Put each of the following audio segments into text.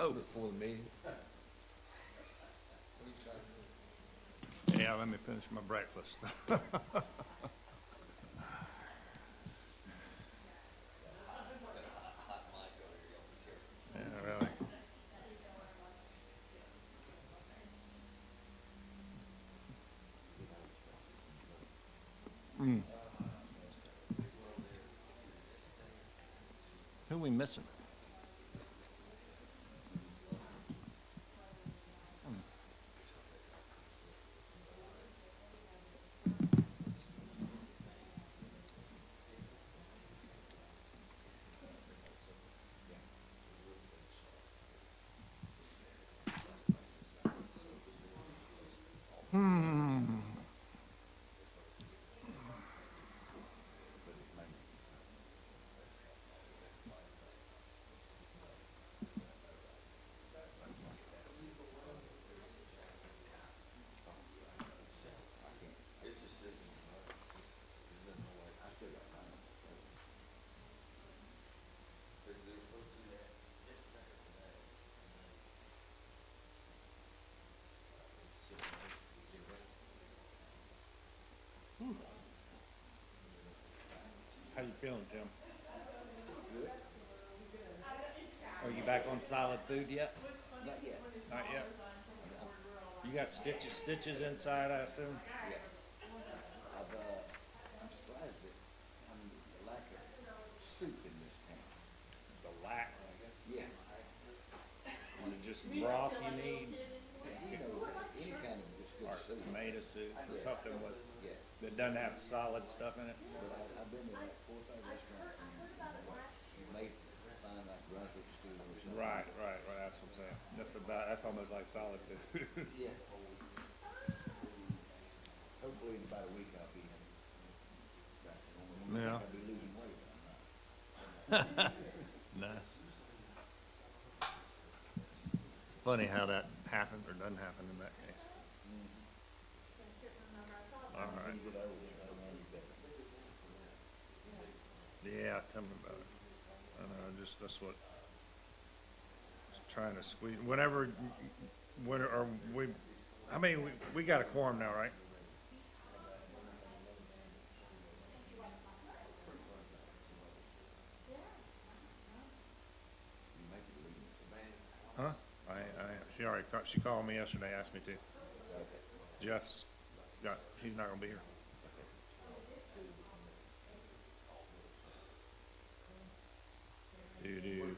Oh. Before the meeting. Yeah, let me finish my breakfast. Yeah, really. Who we missing? How you feeling, Jim? Good. Are you back on solid food yet? Not yet. Not yet. You got stitches inside, I assume? Yes. I'm surprised at the lack of soup in this town. The lack. Yeah. Is it just broth you need? You know, any kind of just good Or soup. tomato soup or something with, Yeah. that doesn't have solid stuff in it? But I've been to like 4 or 5 restaurants and you may find like brunswick stew or something. Right, that's what I'm saying. That's almost like solid food. Yeah. Hopefully in about a week I'll be back to normal. Yeah. I'll be losing weight, but I'm not. Nice. It's funny how that happened or doesn't happen in that case. All right. When you get older, I don't want to be better. Yeah, tell me about it. I know, that's what, just trying to squeeze, when are we, how many, we got a quorum now, right? You make it leave. Huh? She called me yesterday, asked me to. Okay. He's not gonna be here. Do.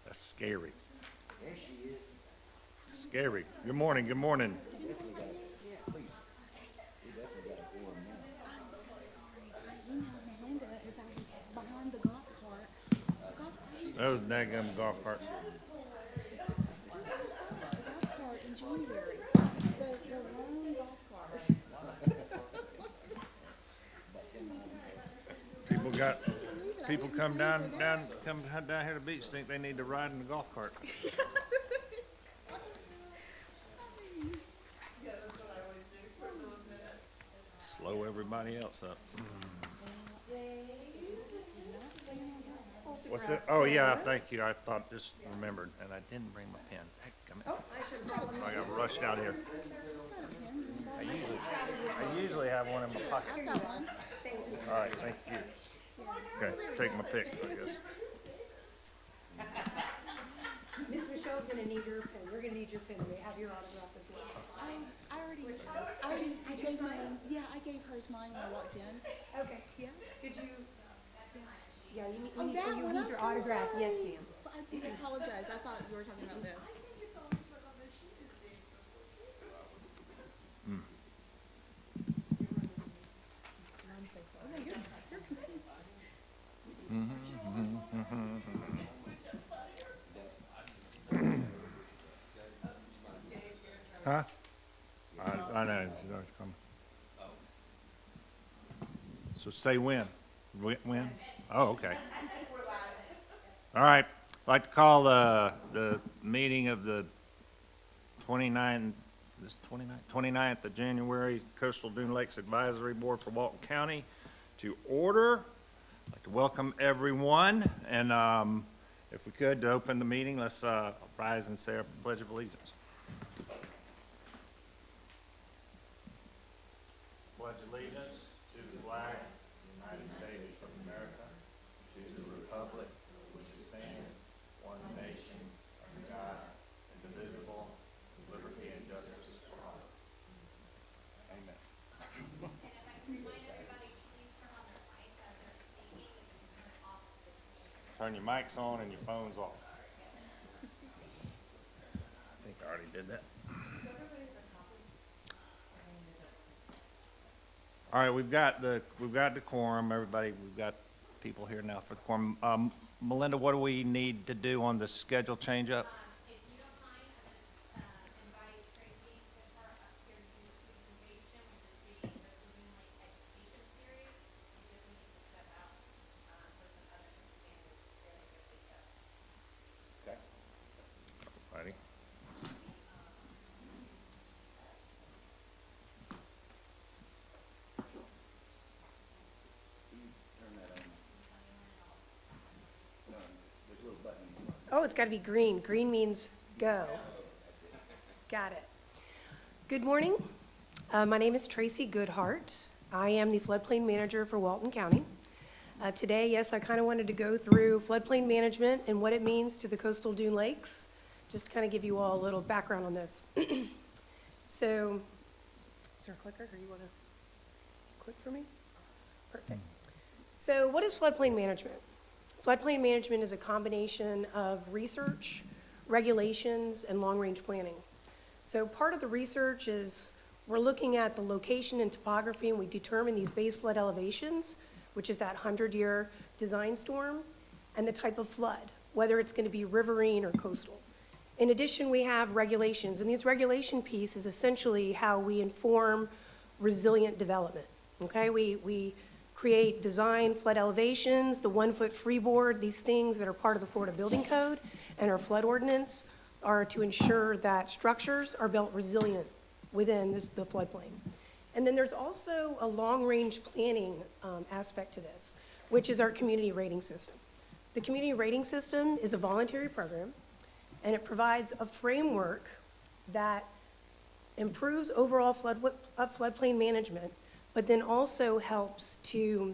That's scary. There she is. Scary. Good morning, good morning. Definitely got a, please. We definitely got a quorum now. I'm so sorry. You know, Melinda is always behind the golf cart. The golf cart, Those daggum golf carts. golf cart in January. The lone golf cart. People come down here to the beach, think they need to ride in the golf cart. Slow everybody else up. What's it? Oh, yeah, thank you. I just remembered, and I didn't bring my pen. Heck, I got rushed out here. I usually have one in my pocket. I've got one. All right, thank you. Okay, take my pick, I guess. Miss Michelle's gonna need your pen, you're gonna need your pen, we have your autograph as well. I gave mine. Yeah, I gave hers mine when I walked in. Okay, Yeah. did you? Yeah, you need, Oh, that you one. need I'm your so autograph, yes sorry. ma'am. Well, I do apologize. I thought you were talking about this. I'm so sorry. Oh, no, you're Huh? I know, everybody's coming. So say when. When? Oh, okay. All right. I'd like to call the meeting of the 29th of January Coastal Dune Lakes Advisory Board for Walton County to order. I'd like to welcome everyone, and if we could, to open the meeting, let's rise and say our Pledge of Allegiance. Pledge allegiance to the flag of the United States of America, to the republic which stands one nation under God, indivisible, with liberty and justice for all. Amen. And if I can remind everybody, please turn on their mic as they're speaking, and then turn it off if it's muted. Turn your mics on and your phones off. I think I already did that. All right, we've got the quorum, everybody, we've got people here now for the quorum. Melinda, what do we need to do on the schedule change up? If you don't mind, I'm gonna invite Traci Goodhart up here to do the presentation, which is the Dune Lake Education Series. You just need to step out for some other standards really quickly. Okay. Ready? Turn that on. No, there's a little button. Oh, it's gotta be green. Green means go. Got it. Good morning. My name is Traci Goodhart. I am the floodplain manager for Walton County. Today, yes, I kind of wanted to go through floodplain management and what it means to the coastal dune lakes. Just kind of give you all a little background on this. So, is there a clicker or you want to click for me? Perfect. So what is floodplain management? Floodplain management is a combination of research, regulations, and long-range planning. So part of the research is we're looking at the location and topography, and we determine these base flood elevations, which is that 100-year design storm, and the type of flood, whether it's going to be riverine or coastal. In addition, we have regulations, and these regulation piece is essentially how we inform resilient development, okay? We create design flood elevations, the 1-foot freeboard, these things that are part of the Florida Building Code and our flood ordinance are to ensure that structures are built resilient within the floodplain. And then there's also a long-range planning aspect to this, which is our community rating system. The community rating system is a voluntary program, and it provides a framework that improves overall floodplain management, but then also helps to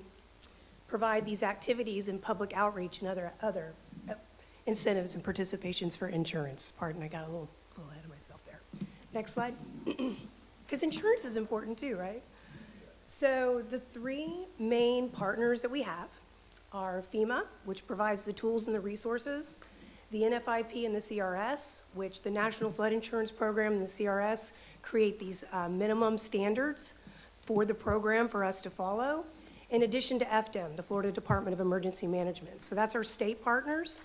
provide these activities in public outreach and other incentives and participations for insurance. Pardon, I got a little ahead of myself there. Next slide. Because insurance is important too, right? So the three main partners that we have are FEMA, which provides the tools and the resources, the NFIP and the CRS, which the National Flood Insurance Program and the CRS create these minimum standards for the program for us to follow, in addition to FDEM, the Florida Department of Emergency Management. So that's our state partners.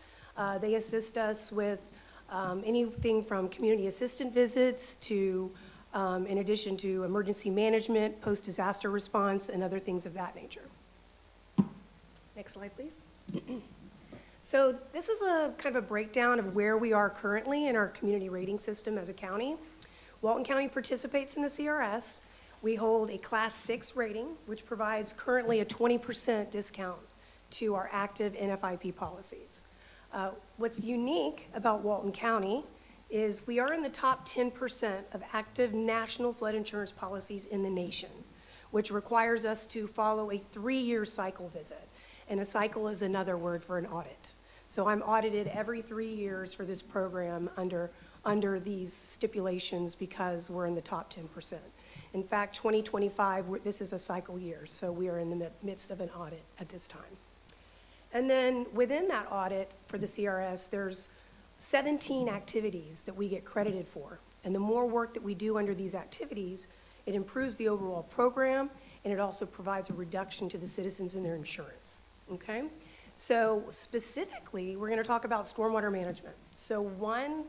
They assist us with anything from community assistant visits to, in addition to emergency management, post-disaster response, and other things of that nature. Next slide, please. So this is a kind of a breakdown of where we are currently in our community rating system as a county. Walton County participates in the CRS. We hold a Class 6 rating, which provides currently a 20% discount to our active NFIP policies. What's unique about Walton County is we are in the top 10% of active national flood insurance policies in the nation, which requires us to follow a 3-year cycle visit. And a cycle is another word for an audit. So I'm audited every 3 years for this program under these stipulations because we're in the top 10%. In fact, 2025, this is a cycle year, so we are in the midst of an audit at this time. And then within that audit for the CRS, there's 17 activities that we get credited for. And the more work that we do under these activities, it improves the overall program, and it also provides a reduction to the citizens in their insurance, okay? So specifically, we're gonna talk about stormwater management. So one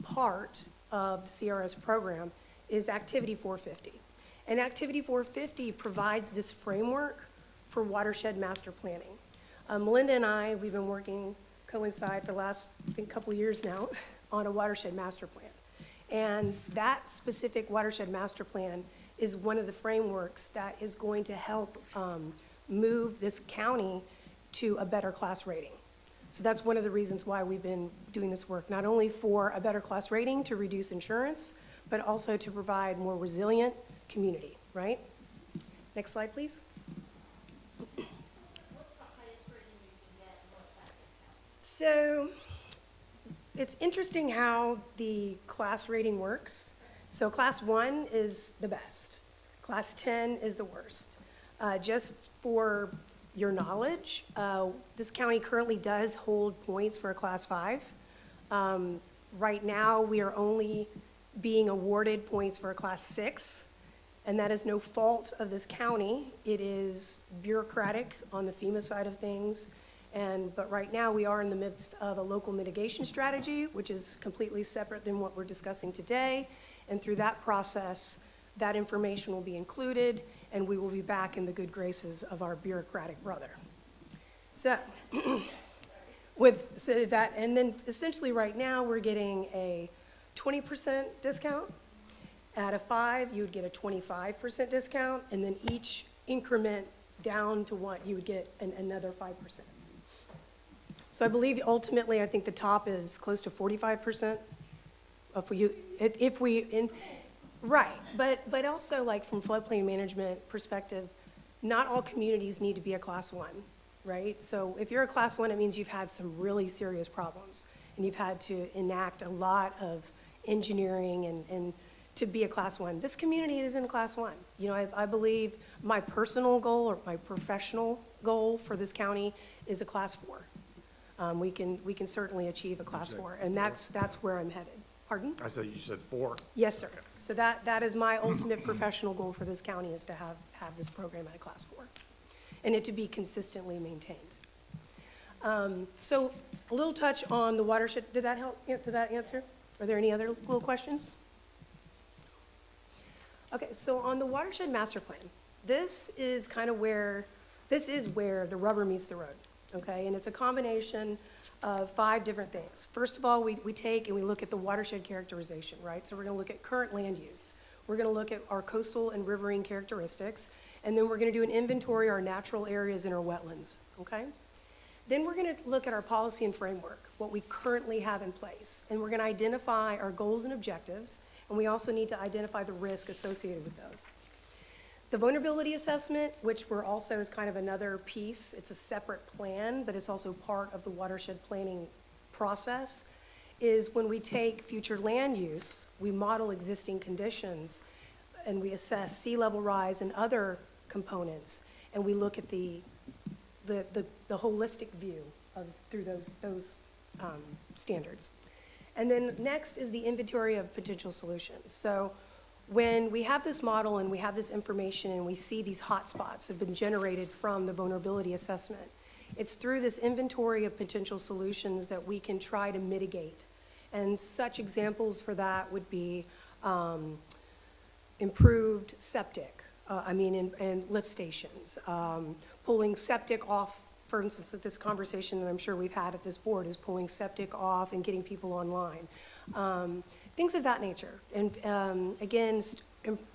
part of the CRS program is Activity 450. And Activity 450 provides this framework for watershed master planning. Melinda and I, we've been working coincide for the last, I think, couple years now on a watershed master plan. And that specific watershed master plan is one of the frameworks that is going to help move this county to a better class rating. So that's one of the reasons why we've been doing this work, not only for a better class rating to reduce insurance, but also to provide more resilient community, right? Next slide, please. So it's interesting how the class rating works. So class 1 is the best. Class 10 is the worst. Just for your knowledge, this county currently does hold points for a class 5. Right now, we are only being awarded points for a class 6, and that is no fault of this county. It is bureaucratic on the FEMA side of things. But right now, we are in the midst of a local mitigation strategy, which is completely separate than what we're discussing today. And through that process, that information will be included, and we will be back in the good graces of our bureaucratic brother. So, and then essentially right now, we're getting a 20% discount. At a 5, you would get a 25% discount, and then each increment down to 1, you would get another 5%. So I believe ultimately, I think the top is close to 45%. Right, but also like from floodplain management perspective, not all communities need to be a class 1, right? So if you're a class 1, it means you've had some really serious problems, and you've had to enact a lot of engineering and to be a class 1. This community is in class 1. You know, I believe my personal goal or my professional goal for this county is a class 4. We can certainly achieve a class 4, and that's where I'm headed. Pardon? I said, you said 4? Yes, sir. So that is my ultimate professional goal for this county, is to have this program at a class 4, and it to be consistently maintained. So a little touch on the watershed. Did that help? Did that answer? Are there any other little questions? Okay, so on the watershed master plan, this is where the rubber meets the road, okay? And it's a combination of 5 different things. First of all, we take and we look at the watershed characterization, right? So we're gonna look at current land use. We're gonna look at our coastal and riverine characteristics, and then we're gonna do an inventory of our natural areas and our wetlands, okay? Then we're gonna look at our policy and framework, what we currently have in place, and we're gonna identify our goals and objectives, and we also need to identify the risk associated with those. The vulnerability assessment, which we're also is kind of another piece, it's a separate plan, but it's also part of the watershed planning process, is when we take future land use, we model existing conditions, and we assess sea level rise and other components, and we look at the holistic view through those standards. And then next is the inventory of potential solutions. So when we have this model and we have this information and we see these hotspots that have been generated from the vulnerability assessment, it's through this inventory of potential solutions that we can try to mitigate. And such examples for that would be improved septic, and lift stations, pulling septic off. For instance, this conversation that I'm sure we've had at this board is pulling septic off and getting people online. Things of that nature. And again,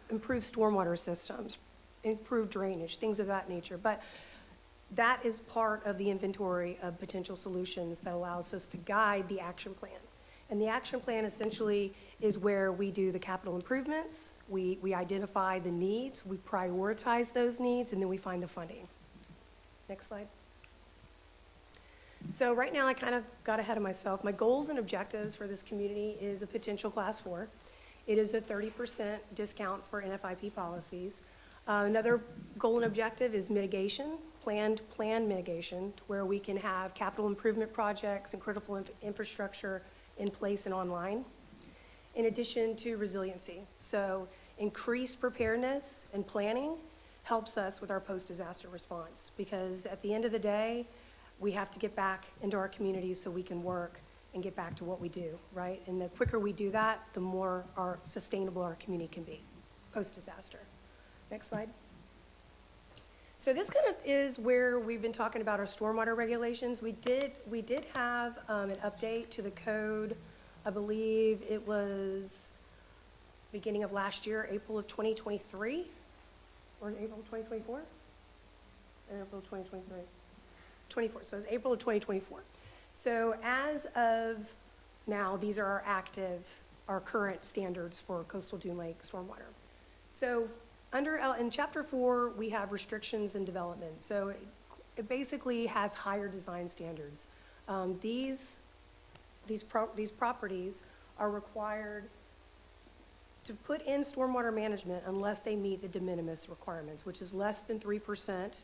improve stormwater systems, improve drainage, things of that nature. But that is part of the inventory of potential solutions that allows us to guide the action plan. And the action plan essentially is where we do the capital improvements, we identify the needs, we prioritize those needs, and then we find the funding. Next slide. So right now, I kind of got ahead of myself. My goals and objectives for this community is a potential class 4. It is a 30% discount for NFIP policies. Another goal and objective is mitigation, planned mitigation, where we can have capital improvement projects and critical infrastructure in place and online, in addition to resiliency. So increased preparedness and planning helps us with our post-disaster response, because at the end of the day, we have to get back into our communities so we can work and get back to what we do, right? And the quicker we do that, the more sustainable our community can be post-disaster. Next slide. So this kind of is where we've been talking about our stormwater regulations. We did have an update to the code. I believe it was beginning of last year, April of 2023, or April of 2024? April of 2023. 24, so it's April of 2024. So as of now, these are our current standards for coastal Dune Lake stormwater. So in Chapter 4, we have restrictions and development. So it basically has higher design standards. These properties are required to put in stormwater management unless they meet the de minimis requirements, which is less than 3%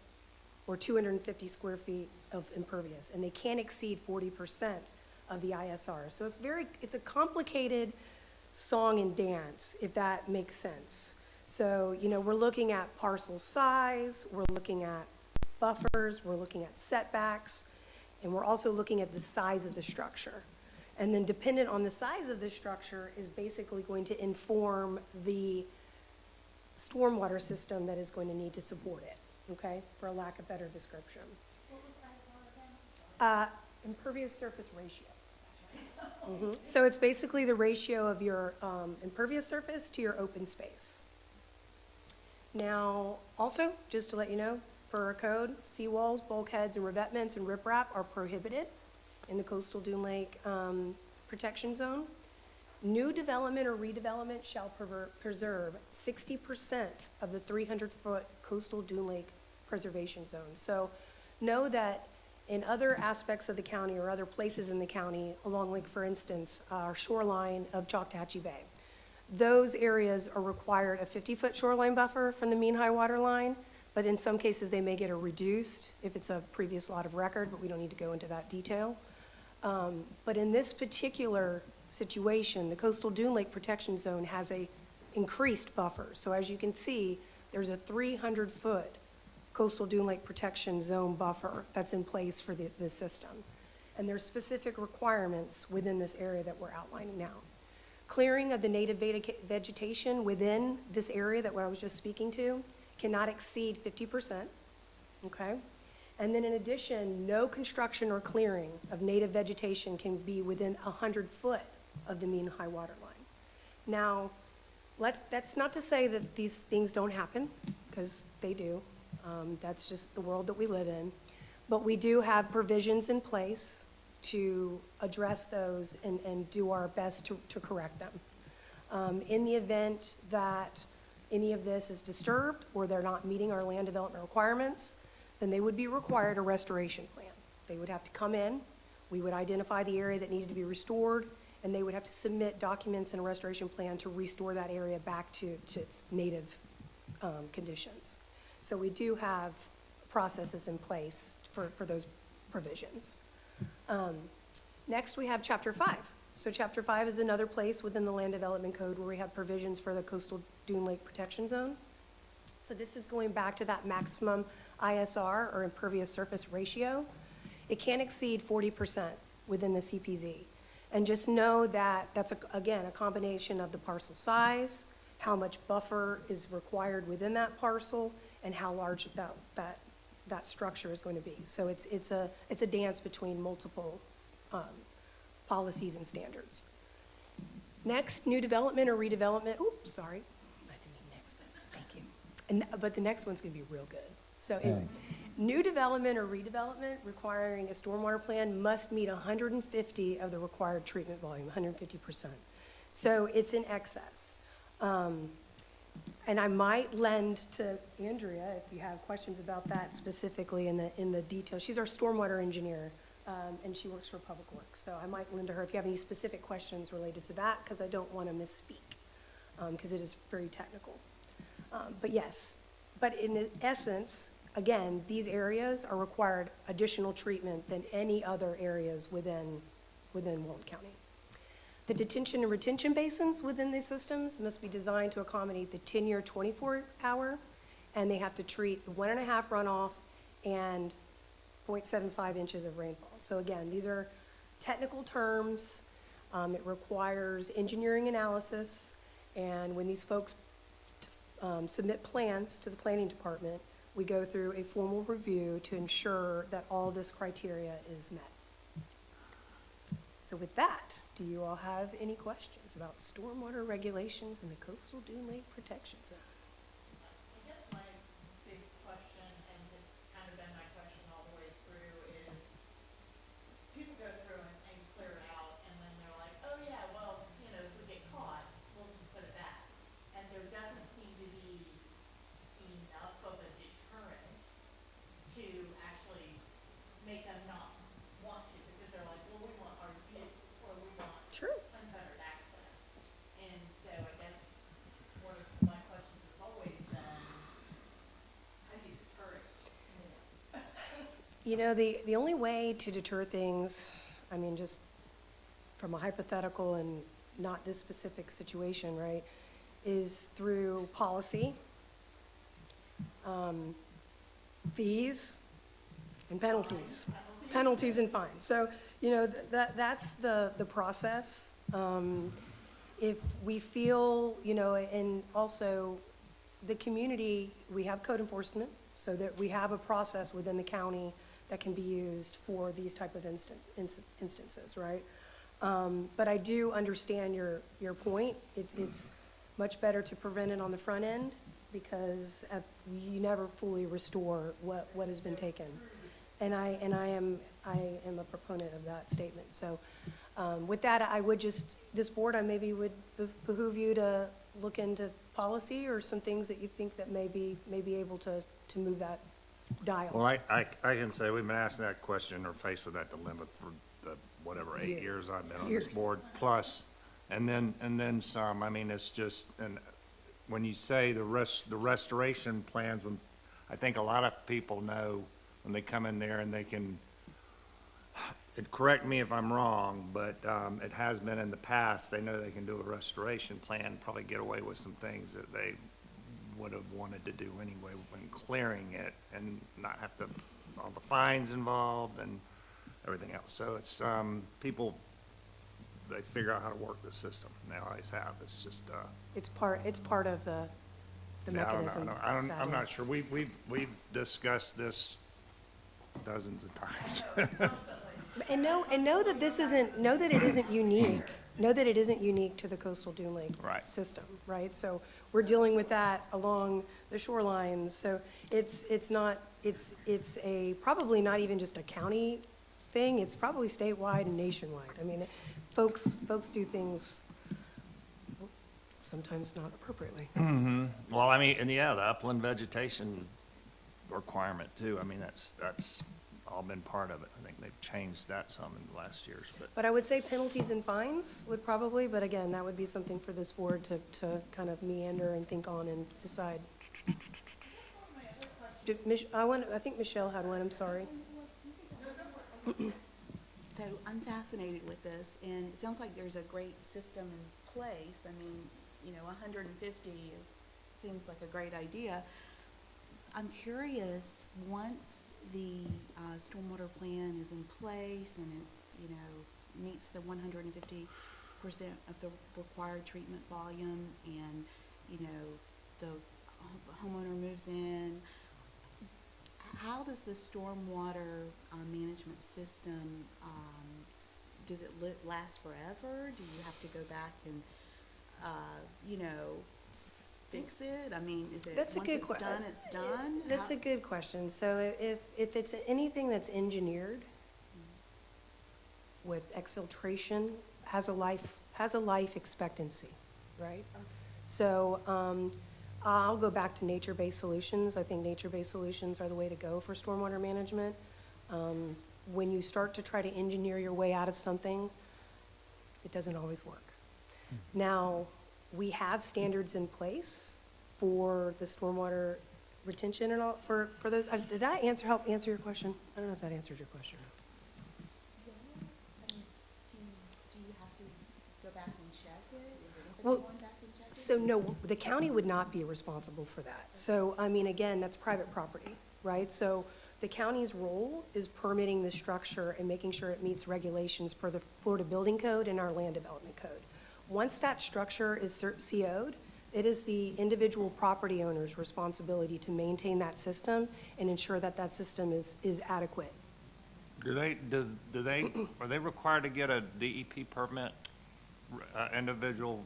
or 250 square feet of impervious, and they can't exceed 40% of the ISR. So it's a complicated song and dance, if that makes sense. So, we're looking at parcel size, we're looking at buffers, we're looking at setbacks, and we're also looking at the size of the structure. And then dependent on the size of the structure is basically going to inform the stormwater system that is going to need to support it, okay, for a lack of better description. What was ISR again? Impervious surface ratio. So it's basically the ratio of your impervious surface to your open space. Now, also, just to let you know, per our code, seawalls, bulkheads, and revetments and riprap are prohibited in the coastal Dune Lake protection zone. New development or redevelopment shall preserve 60% of the 300-foot coastal Dune Lake preservation zone. So know that in other aspects of the county or other places in the county, along like, for instance, our shoreline of Choctachi Bay, those areas are required a 50-foot shoreline buffer from the mean high water line, but in some cases they may get a reduced if it's a previous lot of record, but we don't need to go into that detail. But in this particular situation, the coastal Dune Lake protection zone has a increased buffer. So as you can see, there's a 300-foot coastal Dune Lake protection zone buffer that's in place for this system. And there's specific requirements within this area that we're outlining now. Clearing of the native vegetation within this area that I was just speaking to cannot exceed 50%, okay? And then in addition, no construction or clearing of native vegetation can be within 100 foot of the mean high water line. Now, that's not to say that these things don't happen, because they do. That's just the world that we live in. But we do have provisions in place to address those and do our best to correct them. In the event that any of this is disturbed or they're not meeting our land development requirements, then they would be required a restoration plan. They would have to come in, we would identify the area that needed to be restored, and they would have to submit documents and a restoration plan to restore that area back to its native conditions. So we do have processes in place for those provisions. Next, we have Chapter 5. So Chapter 5 is another place within the Land Development Code where we have provisions for the coastal Dune Lake protection zone. So this is going back to that maximum ISR, or impervious surface ratio. It can't exceed 40% within the CPZ. And just know that that's, again, a combination of the parcel size, how much buffer is required within that parcel, and how large that structure is going to be. So it's a dance between multiple policies and standards. Next, new development or redevelopment. Oops, sorry. I didn't mean next, but thank you. But the next one's going to be real good. So anyway, new development or redevelopment requiring a stormwater plan must meet 150 of the required treatment volume, 150%. So it's in excess. And I might lend to Andrea if you have questions about that specifically in the detail. She's our stormwater engineer, and she works for Public Works. So I might lend to her if you have any specific questions related to that, because I don't want to misspeak, because it is very technical. But yes, but in essence, again, these areas are required additional treatment than any other areas within Walton County. The detention and retention basins within these systems must be designed to accommodate the 10-year 24-hour, and they have to treat 1.5 runoff and 0.75 inches of rainfall. So again, these are technical terms. It requires engineering analysis, and when these folks submit plans to the planning department, we go through a formal review to ensure that all this criteria is met. So with that, do you all have any questions about stormwater regulations in the coastal dune lake protection zone? I guess my big question, and it's kind of been my question all the way through, is people go through and clear it out, and then they're like, oh yeah, well, you know, if we get caught, we'll just put it back. And there doesn't seem to be enough of a deterrent to actually make them not want to, because they're like, well, we want our vehicle, or we want Sure. unfettered access. And so I guess one of my questions is always then, how do you deter it more? You know, the only way to deter things, I mean, just from a hypothetical and not this specific situation, right, is through policy, fees, and penalties. Penalties and fines. So, you know, that's the process. If we feel, you know, and also the community, we have code enforcement, so that we have a process within the county that can be used for these type of instances, right? But I do understand your point. It's much better to prevent it on the front end, because you never fully restore what has been taken. And I am a proponent of that statement. So with that, I would just, this board, I maybe would behoove you to look into policy or some things that you think that may be able to move that dial. Well, I can say we've been asking that question or faced with that dilemma for the, whatever, 8 years I've been on this Years. board, plus, and then some. I mean, it's just, and when you say the restoration plans, when, I think a lot of people know when they come in there and they can, and correct me if I'm wrong, but it has been in the past, they know they can do a restoration plan, probably get away with some things that they would have wanted to do anyway when clearing it, and not have to, all the fines involved and everything else. So it's, people, they figure out how to work the system. They always have. It's just, It's part of the yeah, mechanism. I'm sadly. not sure. We've discussed this dozens of times. And know that this isn't, know that it isn't unique. Know that it isn't unique to the coastal dune lake Right. system, right? So we're dealing with that along the shorelines. So it's not, it's probably not even just a county thing. It's probably statewide and nationwide. I mean, folks do things sometimes not appropriately. Well, I mean, and yeah, the upland vegetation requirement too. I mean, that's all been part of it. I think they've changed that some in the last years, but. But I would say penalties and fines would probably, but again, that would be something for this board to kind of meander and think on and decide. I think Michelle had one, I'm sorry. So I'm fascinated with this, and it sounds like there's a great system in place. I mean, you know, 150 seems like a great idea. I'm curious, once the stormwater plan is in place and it's, you know, meets the 150% of the required treatment volume, and, you know, the homeowner moves in, how does the stormwater management system, does it last forever? Do you have to go back and, you know, fix it? I mean, is it, That's a once good it's question. done, it's done? That's a good question. So if it's anything that's engineered with exfiltration, has a life expectancy, right? So I'll go back to nature-based solutions. I think nature-based solutions are the way to go for stormwater management. When you start to try to engineer your way out of something, it doesn't always work. Now, we have standards in place for the stormwater retention and all, for those, did I help answer your question? I don't know if that answered your question. I mean, do you have to go back and check it? Is it Well, going back and check it? So no, the county would not be responsible for that. So, I mean, again, that's private property, right? So the county's role is permitting the structure and making sure it meets regulations per the Florida Building Code and our Land Development Code. Once that structure is CO'd, It is the individual property owner's responsibility to maintain that system and ensure that that system is adequate. Do they, are they required to get a DEP permit, individual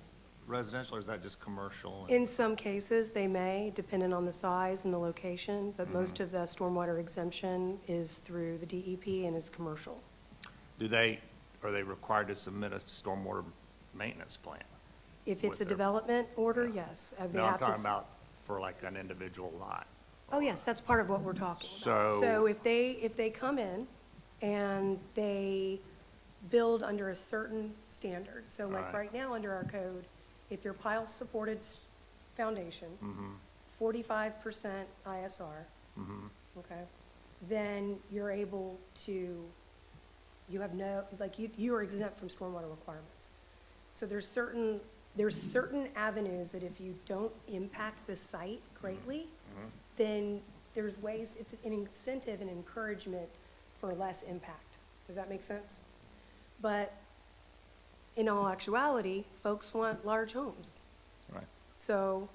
residential, or is that just commercial? In some cases, they may, depending on the size and the location, but most of the stormwater exemption is through the DEP and it's commercial. Are they required to submit a stormwater maintenance plan? If it's a With their- development order, Yeah. yes. They No, I'm have to talking s- about for like an individual lot. Oh, yes, that's part of what we're talking about. So- So if they come in and they build under a certain standard, so like Right. right now under our code, if your pile-supported foundation, Mm-hmm. 45% ISR, okay, then you're able to, you have no, like, you are exempt from stormwater requirements. So there's certain avenues that if you don't impact the site greatly, then there's ways, it's an incentive and encouragement for less impact. Does that make sense? But in all actuality, folks want large homes. Right. So,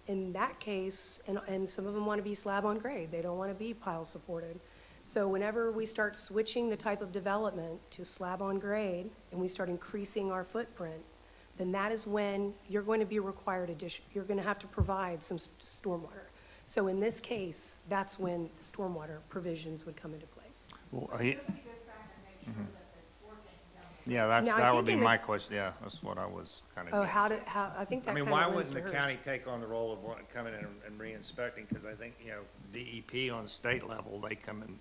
in that case, and some of them want to be slab on grade, they don't want to be pile supported. So whenever we start switching the type of development to slab on grade, and we start increasing our footprint, then that is when you're going to be required you're going to have to provide some stormwater. So in this case, that's when the stormwater provisions would come into place. Well, Somebody goes back and makes sure that it's working down the yeah, Now, I that would think be in the- my question, yeah, that's what I was kind of Oh, getting. I think that I kind mean, of why lends wouldn't to the hers. county take on the role of coming in and re-inspecting? Because I think, DEP on the state level, they come in,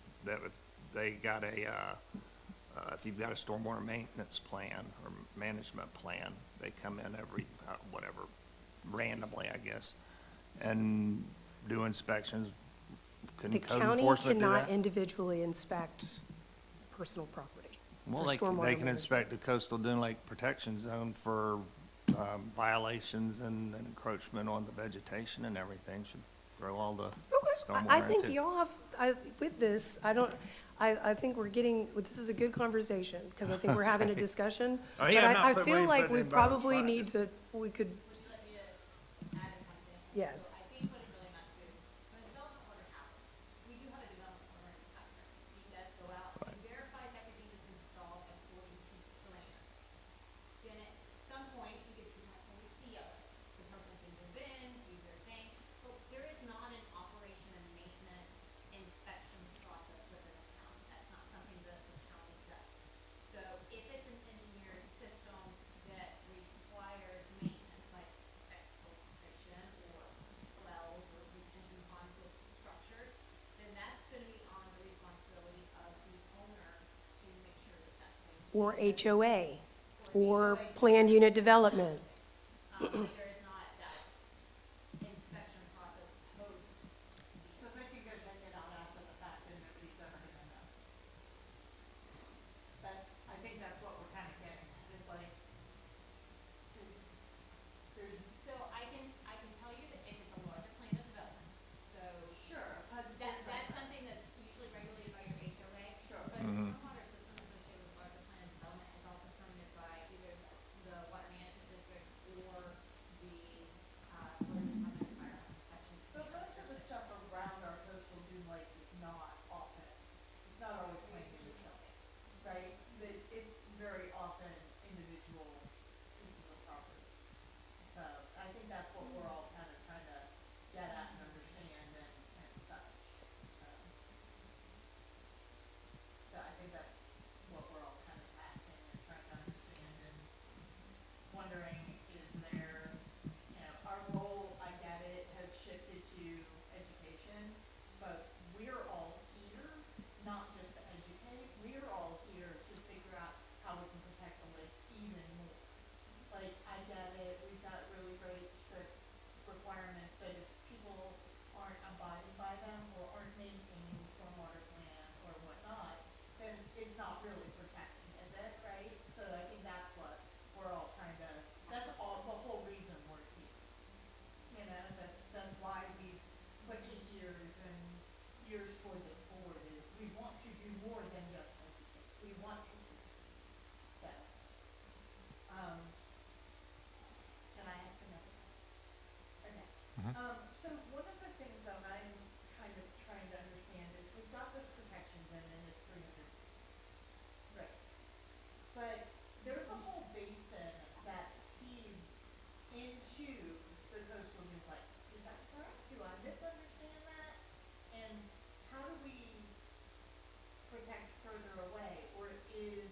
they got if you've got a stormwater maintenance plan or management plan, they come in every, whatever, randomly, I guess, and do inspections. The Couldn't code county enforcement do cannot that? individually inspect personal property Well, for they stormwater can management. inspect the coastal Dune Lake Protection Zone for violations and encroachment on the vegetation and everything. Should throw all the stormwater I think into. y'all have, with this, I think we're getting, this is a good conversation, because I think we're having a discussion. Oh, yeah, But not I put- feel we like put we it in by the probably spot, need just- to, we could, Would you let me add in something? yes. So I think what it really amounts to, when a development order happens, we do have a development order inspector. He does go out and verifies everything is installed according to plan. Then at some point, he gets to have a CO. The person can move in, do their thing, but there is not an operation and maintenance inspection process within the county. That's not something that the county does. So if it's an engineered system that requires maintenance, like excavation or wells or retention ponds of structures, then that's gonna be on the responsibility of the owner to make sure that that's maintained. Or HOA, or planned unit development. But there is not that inspection process post. So they can go check it out after the fact and nobody's ever gonna know. I think that's what we're kind of getting at, is like, there's, So I can tell you that if it's a larger plan of development, so sure, that's that's different. something that's usually regulated by your HOA. Sure. But the stormwater system associated with larger plan of development is also permitted by either the water management district or the, Florida Department of Environmental Protection. But most of the stuff around our coastal dune lakes is not often, it's not always planned in the county, right? That it's very often individual pieces of property. So I think that's what we're all kind of trying to get at and understand and such, so. So I think that's what we're all kind of asking and trying to understand and wondering, is there, our role, I get it, has shifted to education, but we're all here, not just to educate, we're all here to figure out how we can protect the lakes even more. Like, I get it, we've got really great strict requirements, but if people aren't abiding by them or aren't maintaining the stormwater plan or whatnot, then it's not really protecting, is it, right? So I think that's what we're all trying to, that's all, the whole reason we're here. That's why we've put in years and years for this board, is we want to do more than just educate, we want to do this. So, can I ask another question? to the coastal New Lakes. Is that correct? Do I misunderstand that? And how do we protect further away? Or is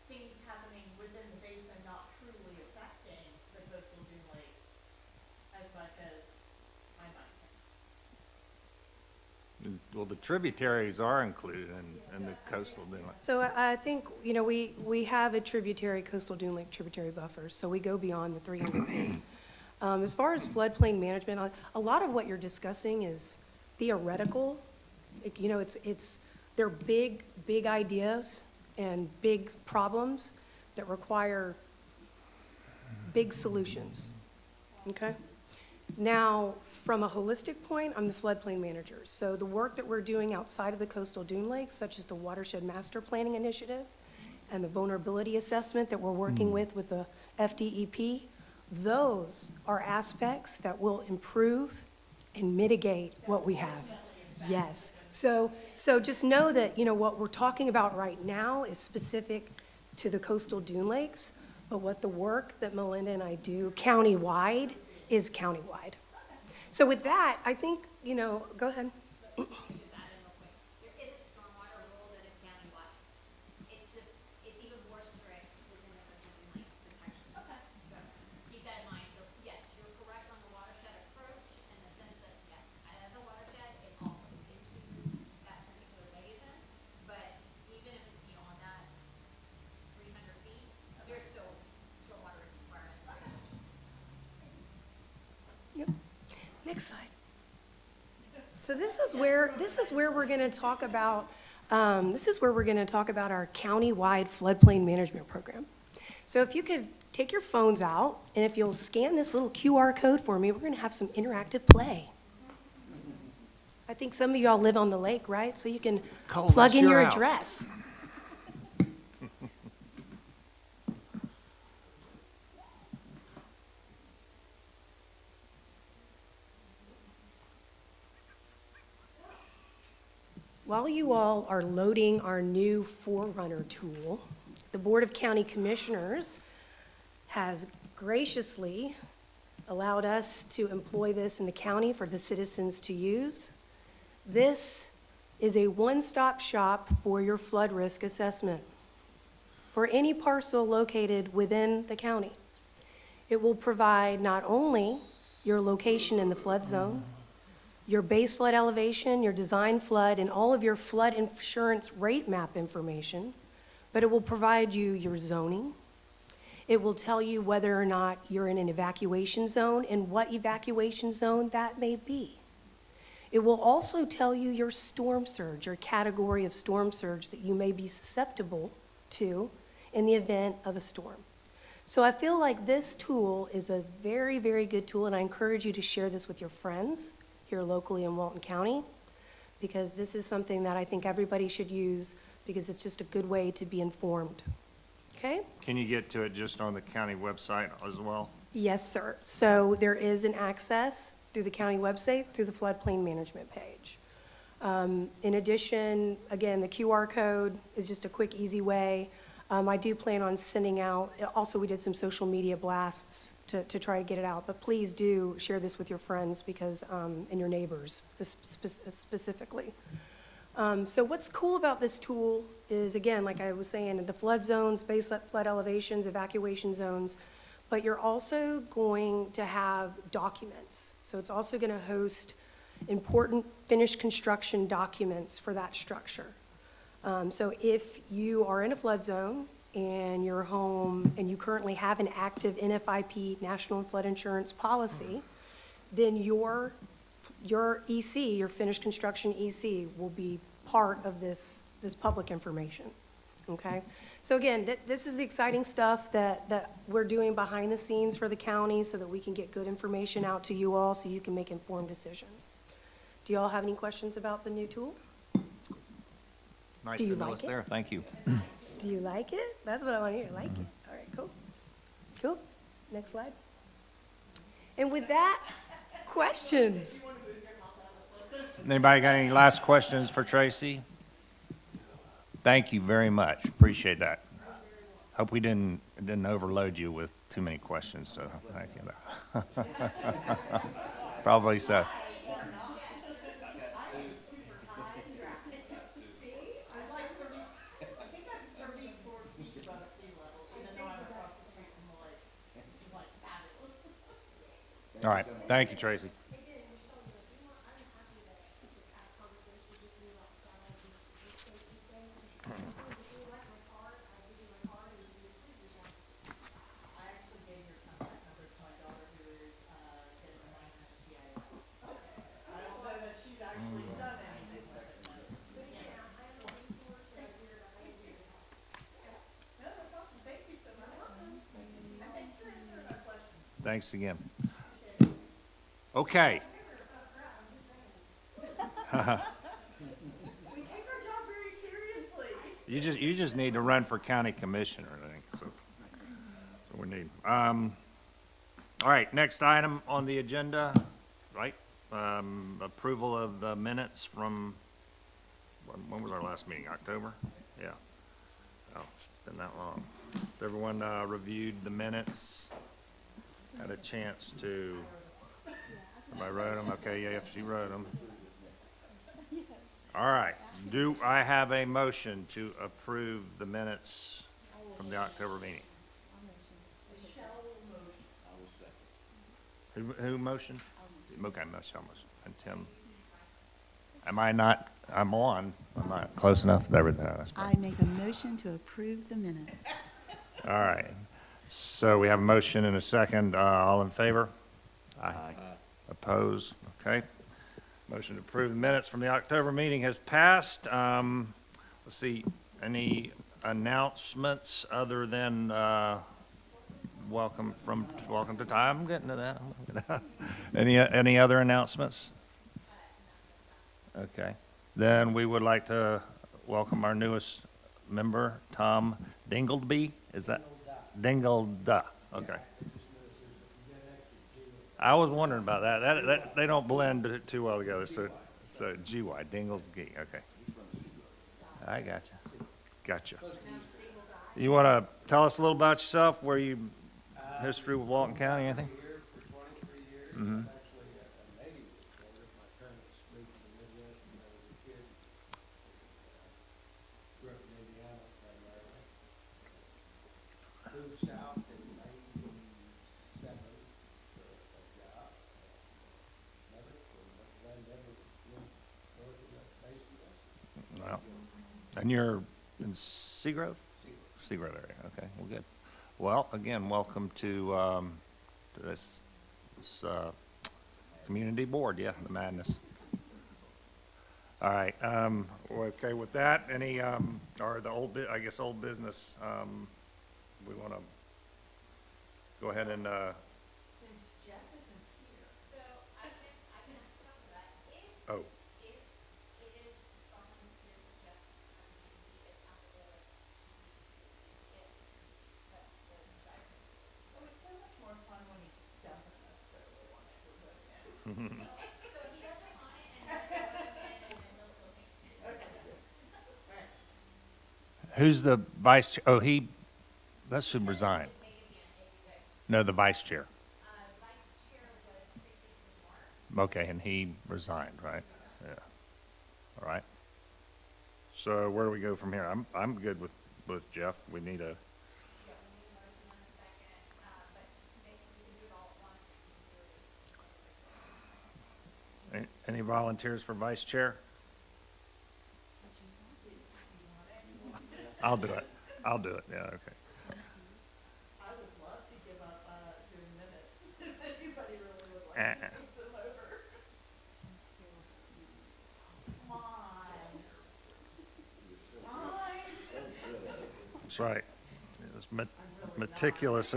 things happening within the basin not truly affecting the coastal Dune Lakes as much as I might think? Well, the tributaries are included in the coastal inlet. So I think, we have a tributary, coastal Dune Lake tributary buffer, so we go beyond the 300 feet. As far as floodplain management, a lot of what you're discussing is theoretical. They're big ideas and big problems that require big solutions, okay? Now, from a holistic point, I'm the floodplain manager. So the work that we're doing outside of the coastal dune lakes, such as the Watershed Master Planning Initiative and the vulnerability assessment that we're working with the FDEP, those are aspects that will improve and mitigate what we have. Yes. So just know that, what we're talking about right now is specific to the coastal dune lakes, but what the work that Melinda and I do countywide is countywide. So with that, I think, go ahead. Just add in real quick. There is a stormwater rule that is countywide. It's even more strict within the coastal Dune Lake protection. Okay. So keep that in mind. So yes, you're correct on the watershed approach in the sense that, yes, as a watershed, it all goes into that particular basin. But even if it's beyond that 300 feet, there's still stormwater requirements. Yep. Next slide. So this is where we're going to talk about our county-wide floodplain management program. So if you could take your phones out, and if you'll scan this little QR code for me, we're going to have some interactive play. I think some of y'all live on the lake, right? So you can Cole, plug that's in your your house. address. While you all are loading our new Forerunner tool, the Board of County Commissioners has graciously allowed us to employ this in the county for the citizens to use. This is a one-stop shop for your flood risk assessment for any parcel located within the county. It will provide not only your location in the flood zone, your base flood elevation, your design flood, and all of your flood insurance rate map information, but it will provide you your zoning. It will tell you whether or not you're in an evacuation zone and what evacuation zone that may be. It will also tell you your storm surge, your category of storm surge that you may be susceptible to in the event of a storm. So I feel like this tool is a very, very good tool, and I encourage you to share this with your friends here locally in Walton County, because this is something that I think everybody should use because it's just a good way to be informed. Okay? Can you get to it just on the county website as well? Yes, sir. So there is an access through the county website, through the floodplain management page. In addition, again, the QR code is just a quick, easy way. I do plan on sending out, also we did some social media blasts to try to get it out, but please do share this with your friends because, and your neighbors specifically. So what's cool about this tool is, again, like I was saying, the flood zones, base flood elevations, evacuation zones, but you're also going to have documents. So it's also going to host important finished construction documents for that structure. So if you are in a flood zone and your home, and you currently have an active NFIP, National Flood Insurance Policy, then your EC, your finished construction EC, will be part of this public information, okay? So again, this is the exciting stuff that we're doing behind the scenes for the county so that we can get good information out to you all so you can make informed decisions. Do you all have any questions about the new tool? Nice Do to you know like it's it? there, thank you. Do you like it? That's what I want to hear. Like it? All right, cool. Cool. Next slide. And with that, questions? Anybody got any last questions for Traci? Thank you very much, appreciate that. Hope we didn't overload you with too many questions, so I can, probably so. I'm like 30, I think I'm 34 feet above sea level, even though I'm across the street from the lake, which is like fabulous. All right, thank you, Tracy. I actually gave your contact number to my daughter who is, getting a minor in GIS. I don't know that she's actually done anything with it, but, yeah. No, that's awesome, thank you so much. And thanks for answering our questions. Thanks again. Okay. We take our job very seriously. You just need to run for county commissioner, I think, so we need. All right, next item on the agenda, right? Approval of the minutes from, when was our last meeting, October? Yeah. Oh, it's been that long. Has everyone, reviewed the minutes? Had a chance to, everybody wrote them? Okay, yeah, she wrote them. All right, do I have a motion to approve the minutes from the October meeting? Who motioned? Okay, Michelle motioned, and Tim. Am I not, I'm on, I'm not close enough, there we go. That's better. I make a motion to approve the minutes. All right, so we have a motion and a second, all in favor? Aye. Oppose, okay. Motion to approve the minutes from the October meeting has passed. Let's see, any announcements other than, welcome to time, I'm getting to that. Any other announcements? Okay, then we would like to welcome our newest member, Tom Dingledgy, is that? Dingledgy, okay. I was wondering about that, they don't blend too well together, so GY, Dingledgy, okay. I gotcha. You want to tell us a little about yourself, where you, history with Walton County, anything? Here for 23 years. Mhm. I'm actually a native of Florida. My parents moved to the Midwest when I was a kid. Grew up in Indiana primarily. Moved south in 97 for a job. Never went north of that basin. Well, and you're in Seagrove? Seagrove area, okay, well, good. Well, again, welcome to this community board, yeah, the madness. All right, we're okay with that, any, or the old old business, we want to go ahead and, Since Jeff isn't here. So I can talk to that. oh, If it is volunteer to just, be it out there, if that's the desire. Oh, it's so much more fun when he doesn't necessarily want everybody in. So he doesn't want it, and then he'll go in, and then he'll still take it. Right. who's the vice chair? Oh, that should resign. Maybe again, if you guys, No, the vice chair. vice chair was previously Mark. Okay, and he resigned, right? Yeah. All right. So where do we go from here? I'm good with Jeff. We need a, Yeah, we need a motion and a second, but maybe we can do it all at once, if you do it. any volunteers for vice chair? I'll do it, yeah, okay. I would love to give up, doing minutes, if anybody really would like to take them over. Come on. Fine. That's right. Meticulous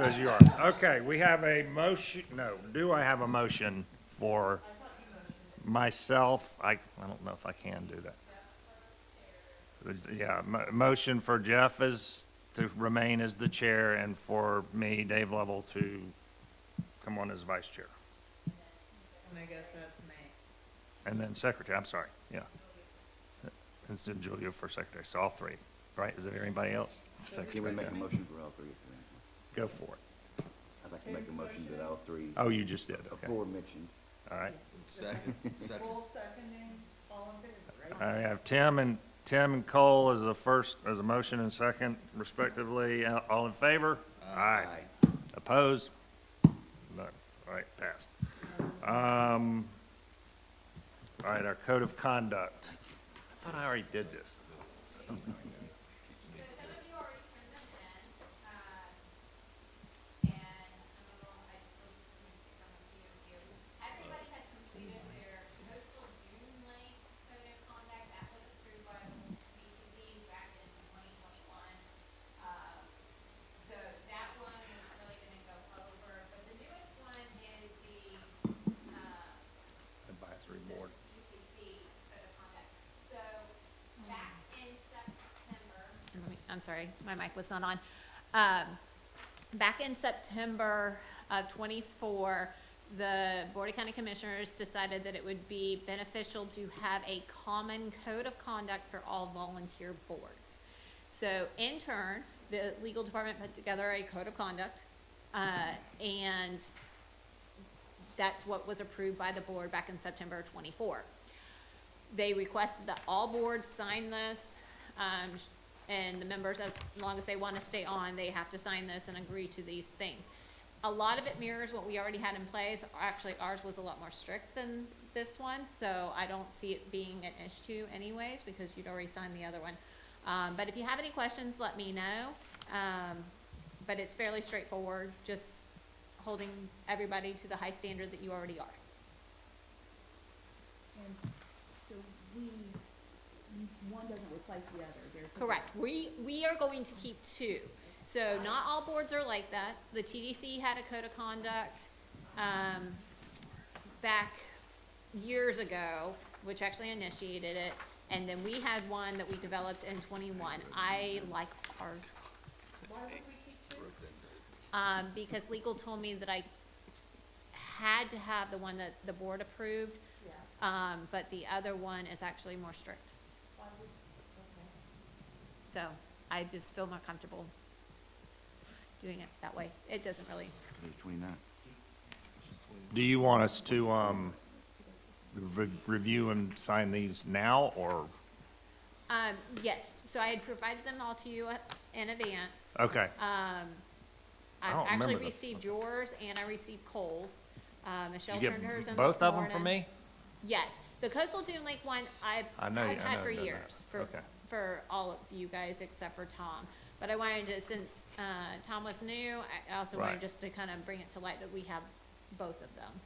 as you are. Okay, we have a motion, no, do I have a motion for myself? I don't know if I can do that. Yeah, motion for Jeff to remain as the chair, and for me, Dave Lovell, to come on as vice chair. And I guess that's me. And then secretary, I'm sorry, yeah. Instead of Julia for secretary, so all three, right? Is there anybody else? Can we make a Secretary. motion for all three? Go for it. I'd like to make a motion that all three Oh, you just did, okay. aforementioned. All right. Second. Full seconding, all in favor, right? I have Tim and Cole as a first, as a motion and second respectively. All in favor? Aye. Opposed? No. All right, passed. All right, our code of conduct. I thought I already did this. So some of you already turned them in, and some of them I still need to come to you. Everybody has completed their coastal Dune Lake code of conduct that was approved by the BCC back in 2021. So that one is really gonna go over, but the newest one is the, Advisory board. UCC code of conduct. So back in September, I'm sorry, my mic was not on. Back in September of '24, the Board of County Commissioners decided that it would be beneficial to have a common code of conduct for all volunteer boards. So in turn, the legal department put together a code of conduct, and that's what was approved by the board back in September of '24. They requested that all boards sign this, and the members, as long as they want to stay on, they have to sign this and agree to these things. A lot of it mirrors what we already had in place. Actually, ours was a lot more strict than this one, so I don't see it being an issue anyways, because you'd already signed the other one. But if you have any questions, let me know. But it's fairly straightforward, just holding everybody to the high standard that you already are. And so one doesn't replace the other, they're together. Correct. We are going to keep two. So not all boards are like that. The TDC had a code of conduct, back years ago, which actually initiated it. And then we had one that we developed in '21. I like ours. Why would we keep two? Because legal told me that I had to have the one that the board approved, Yeah. but the other one is actually more strict. Why would, okay. So I just feel more comfortable doing it that way. It doesn't really, Today's 29th. Do you want us to, review and sign these now, or? yes, so I had provided them all to you in advance. Okay, I don't actually remember this. received yours and I received Cole's. Michelle Did you turned hers in get this both of them for morning. me? Yes, the Coastal Dune Lake one, I I've know you- I had know for you did that. years, Okay. for all of you guys except for Tom. But I wanted to, since, Tom was new, I also Right. wanted just to kind of bring it to light that we have both of them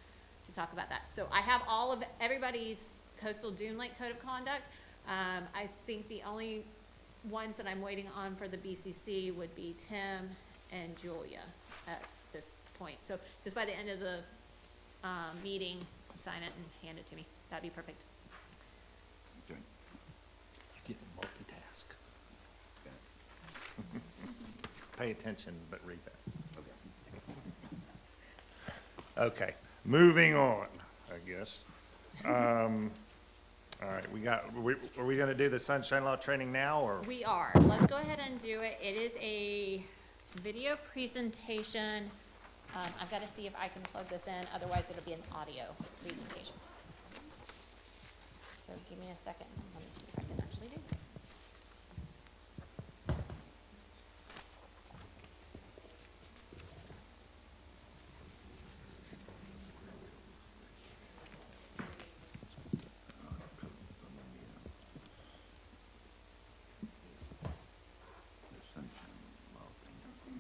to talk about that. So I have all of everybody's Coastal Dune Lake Code of Conduct. I think the only ones that I'm waiting on for the BCC would be Tim and Julia at this point. So just by the end of the, meeting, sign it and hand it to me. That'd be perfect. Okay. You get to multitask. Okay. Pay attention, but read that. Okay. Okay, moving on, I guess. All right, are we gonna do the sunshine law training now, or? We are. Let's go ahead and do it. It is a video presentation. I've got to see if I can plug this in, otherwise it'll be an audio presentation. So give me a second. Let me see if I can actually do this.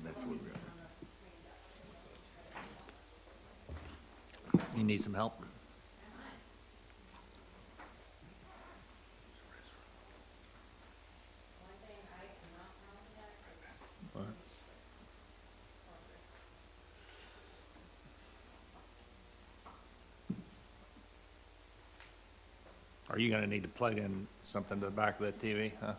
That's what we're at. You need some help? What? Are you gonna need to plug in something to the back of that TV, huh?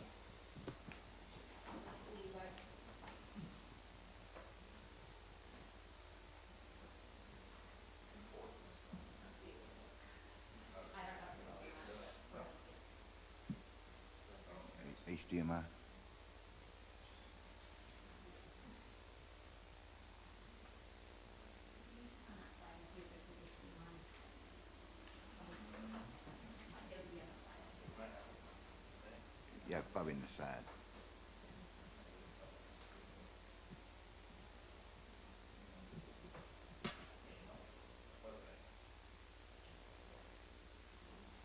HDMI. Yeah, probably in the side.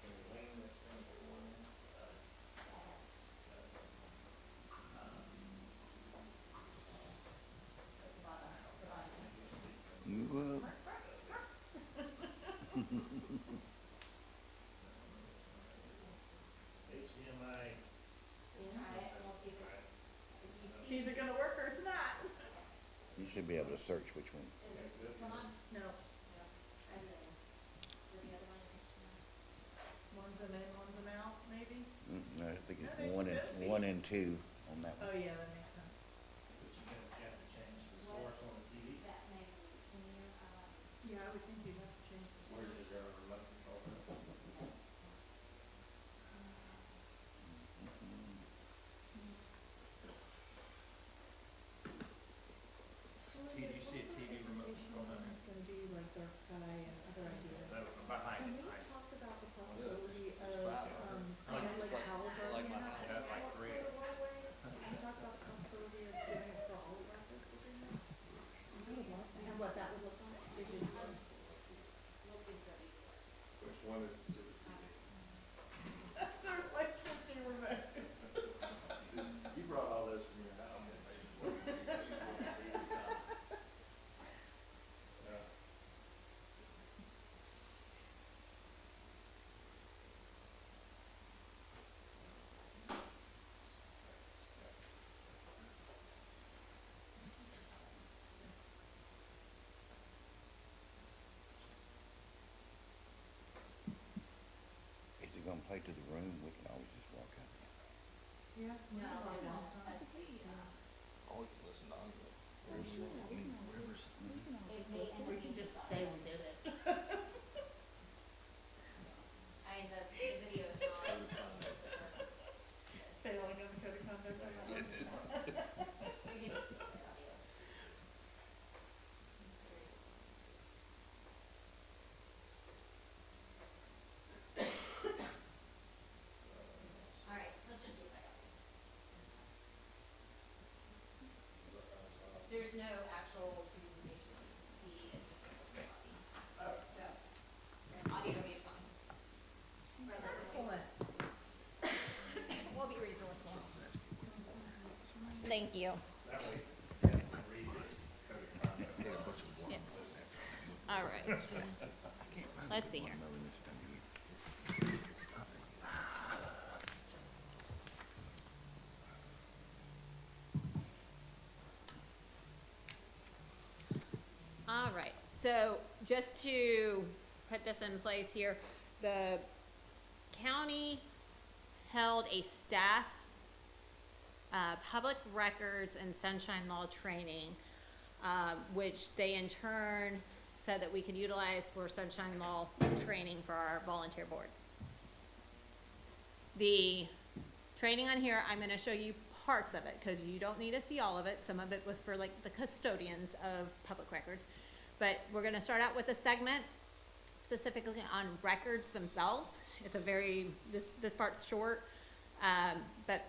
Can we lean this thing forward? Move up. HDMI. It's either gonna work or it's not. You should be able to search which one. No. One's an in, one's an out, maybe? No, I think it's Yeah, they should be. one and two on that Oh, one. yeah, that makes sense. But you have to change the source on the TV. Yeah, I would think you'd have to change the Where source. is there a remote control? TDC TV remote control down there. It's gonna be like dark sky and other ideas. Behind And it, we behind it. talked about the possibility of, again, like a house or Like my anything house. else. Yeah, like three. We talked about the possibility of doing it for all the records within there. I would love that. And what that would look like. It is, Which one is to the TV? there's like 50 remotes. You brought all those from your house. Yeah. Is it gonna play to the room? We can always just walk out. Yeah. No, we it can won't. walk That's out. the, Or we can listen on it. it may end We up can being just just say fine. we did it. I mean, the video is not. Failing on the code of conduct. We can just do the audio. All right, let's just do it by audio. There's no actual presentation that you can see, it's just a picture of the audio. So, audio will be fine. Right, let's just- Excellent. We'll be resourceful. Thank you. That way, you have to read this code of conduct. Yes. All right. Let's see here. All right, so just to put this in place here, the county held a staff public records and sunshine law training, which they in turn said that we could utilize for sunshine law training for our volunteer boards. The training on here, I'm gonna show you parts of it, because you don't need to see all of it. Some of it was for like the custodians of public records. But we're gonna start out with a segment specifically on records themselves. It's a very, this part's short, but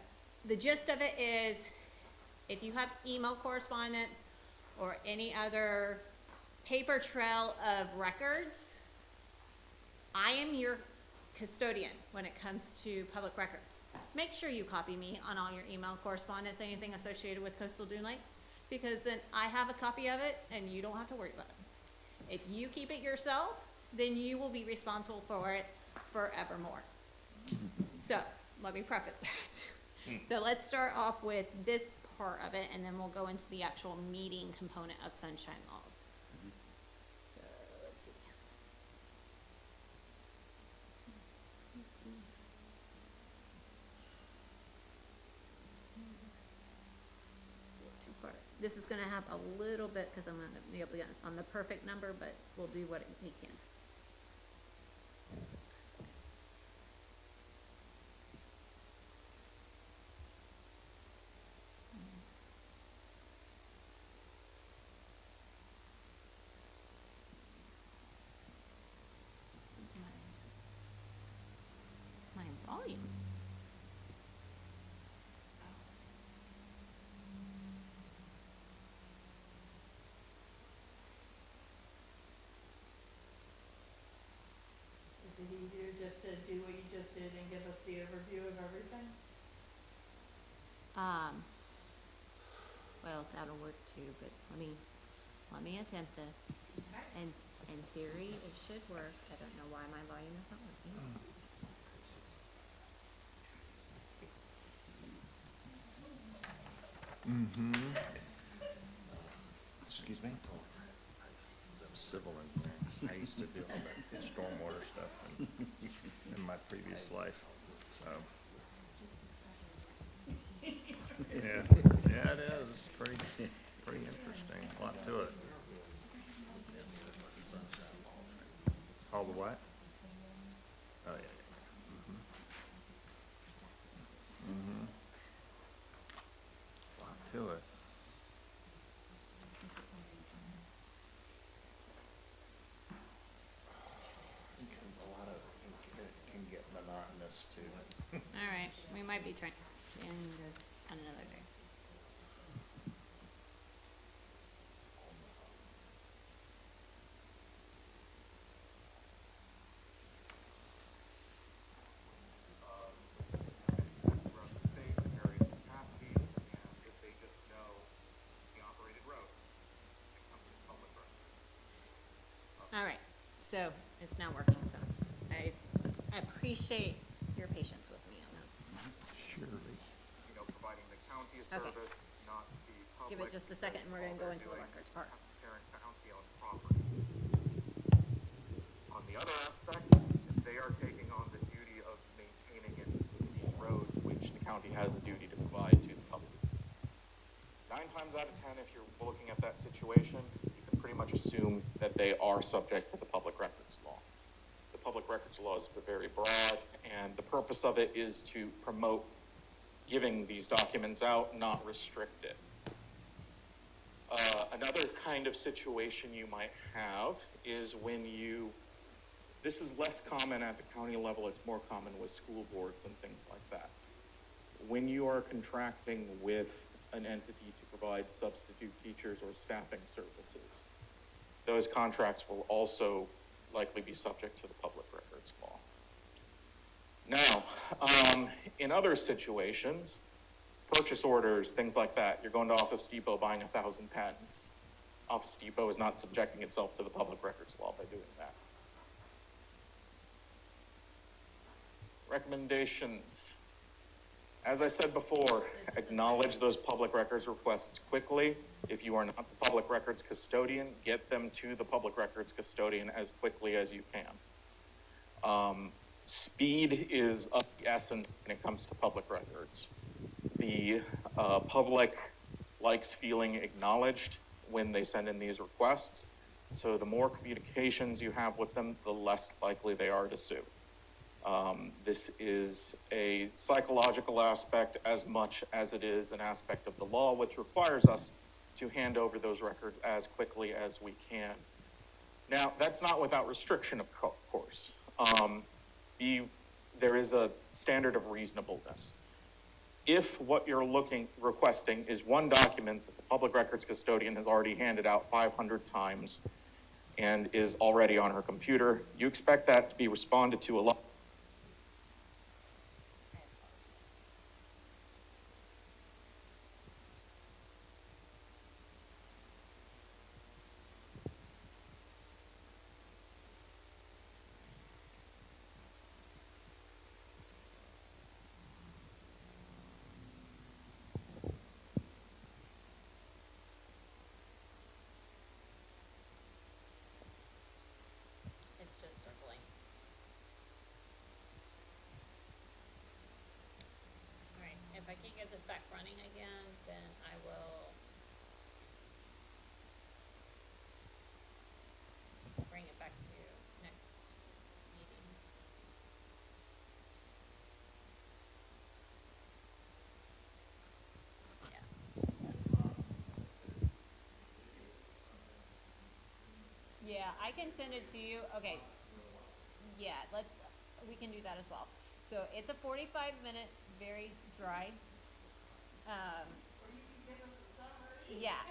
the gist of it is, if you have email correspondence or any other paper trail of records, I am your custodian when it comes to public records. Make sure you copy me on all your email correspondence, anything associated with coastal dune lakes, because then I have a copy of it and you don't have to worry about it. If you keep it yourself, then you will be responsible for it forevermore. So, let me preface that. So let's start off with this part of it, and then we'll go into the actual meeting component of sunshine laws. So, let's see. This is gonna have a little bit, cause I'm gonna be able to get on the perfect number, but we'll do what we can. My volume. Well, that'll work too, but let me attempt this. And in theory, it should work. I don't know why my volume is not working. Excuse me? I'm civil engineering. I used to do all that stormwater stuff in my previous life, so. Yeah, yeah, it is. It's pretty interesting. A lot to it. All the what? Oh, yeah. A lot to it. A lot of it can get monotonous too. All right, we might be trying in this another day. Throughout the state in various capacities, and if they just know the operated road, it comes to public record. All right, so it's now working, so I appreciate your patience with me on this. Surely. You know, providing the county a Okay. service, not the public. Give it just a second and we're gonna go because into the all they're records doing part. is parent county-owned property. On the other aspect, they are taking on the duty of maintaining these roads, which the county has a duty to provide to the public. 9 times out of 10, if you're looking at that situation, you can pretty much assume that they are subject to the public records law. The public records law is very broad, and the purpose of it is to promote giving these documents out, not restrict it. Another kind of situation you might have is when this is less common at the county level, it's more common with school boards and things like that. When you are contracting with an entity to provide substitute teachers or staffing services, those contracts will also likely be subject to the public records law. Now, in other situations, purchase orders, things like that, you're going to Office Depot buying 1,000 pens. Office Depot is not subjecting itself to the public records law by doing that. Recommendations. As I said before, acknowledge those public records requests quickly. If you are not the public records custodian, get them to the public records custodian as quickly as you can. Speed is of the essence when it comes to public records. The public likes feeling acknowledged when they send in these requests. So the more communications you have with them, the less likely they are to sue. This is a psychological aspect as much as it is an aspect of the law, which requires us to hand over those records as quickly as we can. Now, that's not without restriction, of course. There is a standard of reasonableness. If what you're requesting is one document that the public records custodian has already handed out 500 times and is already on her computer, you expect that to be responded to a lot. It's just circling. All right, if I can't get this back running again, then I will bring it back to next meeting. Yeah. Yeah, I can send it to you. Okay. Yeah, we can do that as well. So it's a 45-minute, very dry. Yeah.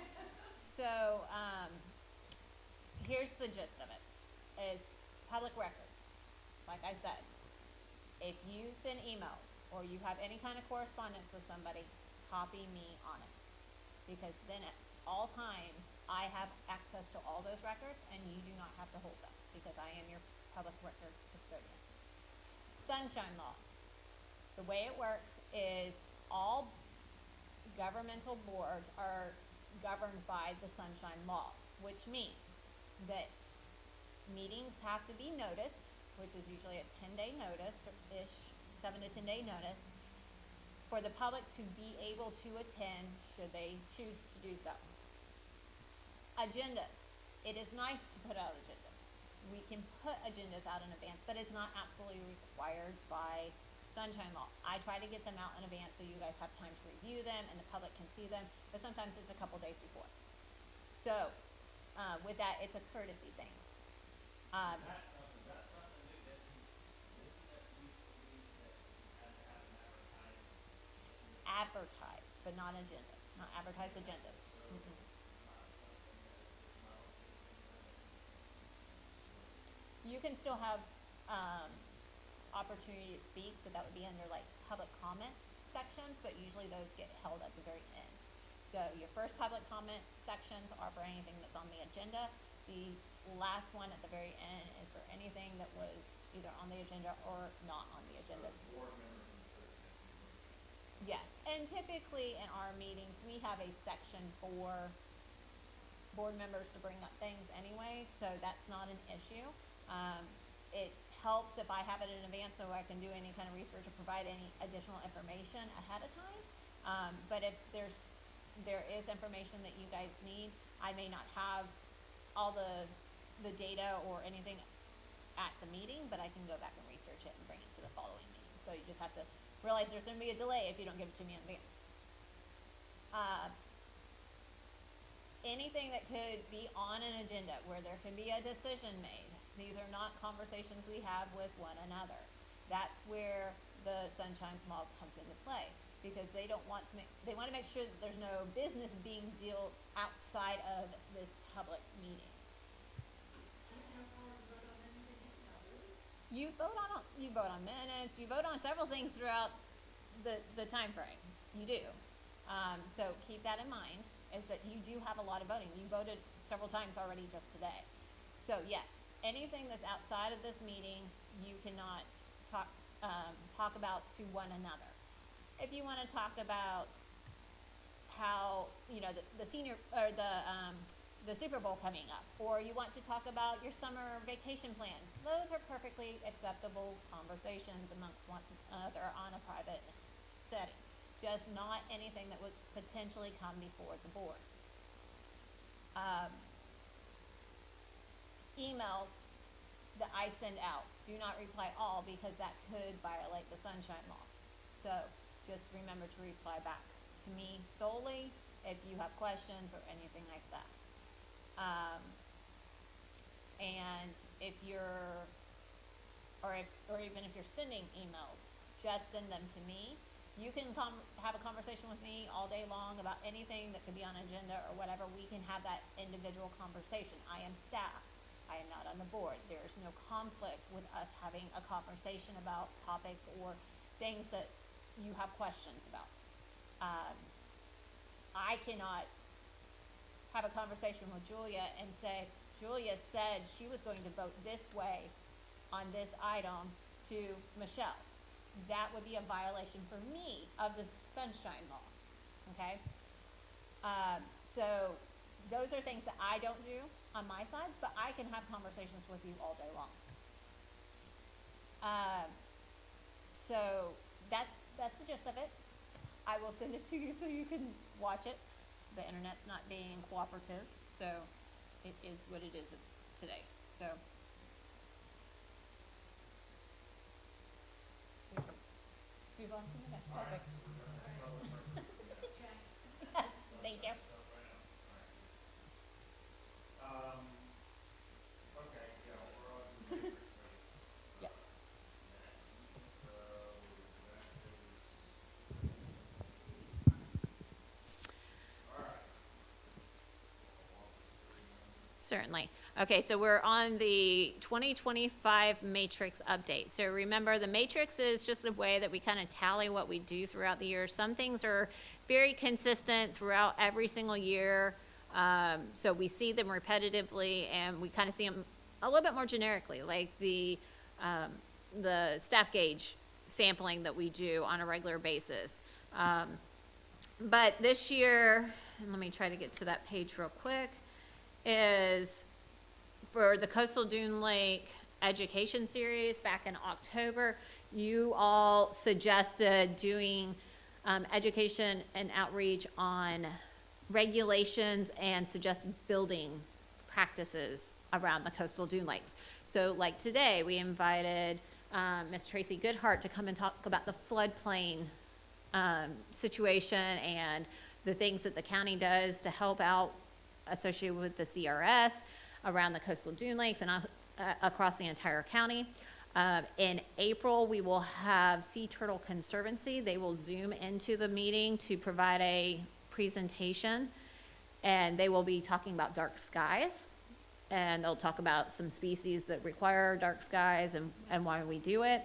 So, here's the gist of it, is public records. Like I said, if you send emails or you have any kind of correspondence with somebody, copy me on it. Because then at all times, I have access to all those records and you do not have to hold them because I am your public records custodian. Sunshine law. The way it works is all governmental boards are governed by the sunshine law, which means that meetings have to be noticed, which is usually a 10-day notice-ish, 7 to 10-day notice, for the public to be able to attend should they choose to do so. Agendas. It is nice to put out agendas. We can put agendas out in advance, but it's not absolutely required by sunshine law. I try to get them out in advance so you guys have time to review them and the public can see them, but sometimes it's a couple days before. So, with that, it's a courtesy thing. That's something new, didn't that used to be that you had to have an advertised? Advertised, but not agendas, not advertised agendas. Mhm. You can still have, opportunity to speak, so that would be under like public comment sections, but usually those get held at the very end. So your first public comment sections are for anything that's on the agenda. The last one at the very end is for anything that was either on the agenda or not on the agenda. Yes, and typically in our meetings, we have a section for board members to bring up things anyway, so that's not an issue. It helps if I have it in advance so I can do any kind of research or provide any additional information ahead of time. But if there is information that you guys need, I may not have all the data or anything at the meeting, but I can go back and research it and bring it to the following meeting. So you just have to realize there's going to be a delay if you don't give it to me in advance. Anything that could be on an agenda where there can be a decision made. These are not conversations we have with one another. That's where the sunshine law comes into play, because they don't want to they want to make sure that there's no business being dealt outside of this public meeting. You vote on minutes, you vote on several things throughout the time frame. You do. So keep that in mind, is that you do have a lot of voting. You voted several times already just today. So yes, anything that's outside of this meeting, you cannot talk about to one another. If you want to talk about how, you know, the senior, or the Super Bowl coming up, or you want to talk about your summer vacation plans, those are perfectly acceptable conversations amongst one another on a private setting. Just not anything that would potentially come before the board. Emails that I send out, do not reply all, because that could violate the sunshine law. So just remember to reply back to me solely if you have questions or anything like that. And if you're, or even if you're sending emails, just send them to me. You can have a conversation with me all day long about anything that could be on an agenda or whatever. We can have that individual conversation. I am staff. I am not on the board. There's no conflict with us having a conversation about topics or things that you have questions about. I cannot have a conversation with Julia and say, Julia said she was going to vote this way on this item to Michelle. That would be a violation for me of the sunshine law, okay? So those are things that I don't do on my side, but I can have conversations with you all day long. So that's the gist of it. I will send it to you so you can watch it. The internet's not being cooperative, so it is what it is today. So we can move on to the next topic. Yes, thank you. Okay, yeah, we're on the matrix. Yes. So that is, all right. Certainly. Okay, so we're on the 2025 matrix update. So remember, the matrix is just a way that we kind of tally what we do throughout the year. Some things are very consistent throughout every single year. So we see them repetitively, and we kind of see them a little bit more generically, like the staff gauge sampling that we do on a regular basis. But this year, and let me try to get to that page real quick, is for the Coastal Dune Lake Education Series back in October, you all suggested doing education and outreach on regulations and suggested building practices around the coastal dune lakes. So like today, we invited Ms. Traci Goodhart to come and talk about the floodplain situation and the things that the county does to help out associated with the CRS around the coastal dune lakes and across the entire county. In April, we will have Sea Turtle Conservancy. They will Zoom into the meeting to provide a presentation, and they will be talking about dark skies. And they'll talk about some species that require dark skies and why we do it.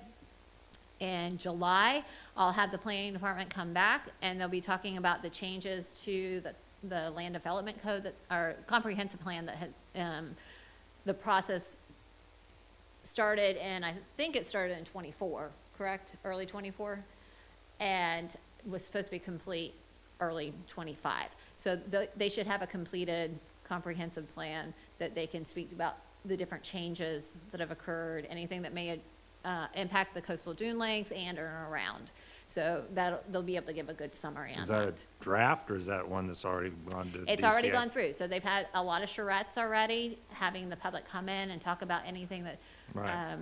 In July, I'll have the planning department come back, and they'll be talking about the changes to the land development code that, or comprehensive plan that had, the process started in, I think it started in 24, correct? Early 24? And was supposed to be complete early 25. So they should have a completed comprehensive plan that they can speak about the different changes that have occurred, anything that may impact the coastal dune lakes and or around. So they'll be able to give a good summary on Is that a draft, or is that one that's already gone to It's already DCA? gone through. So they've had a lot of charrettes already, having the public come in and talk about anything that, Right.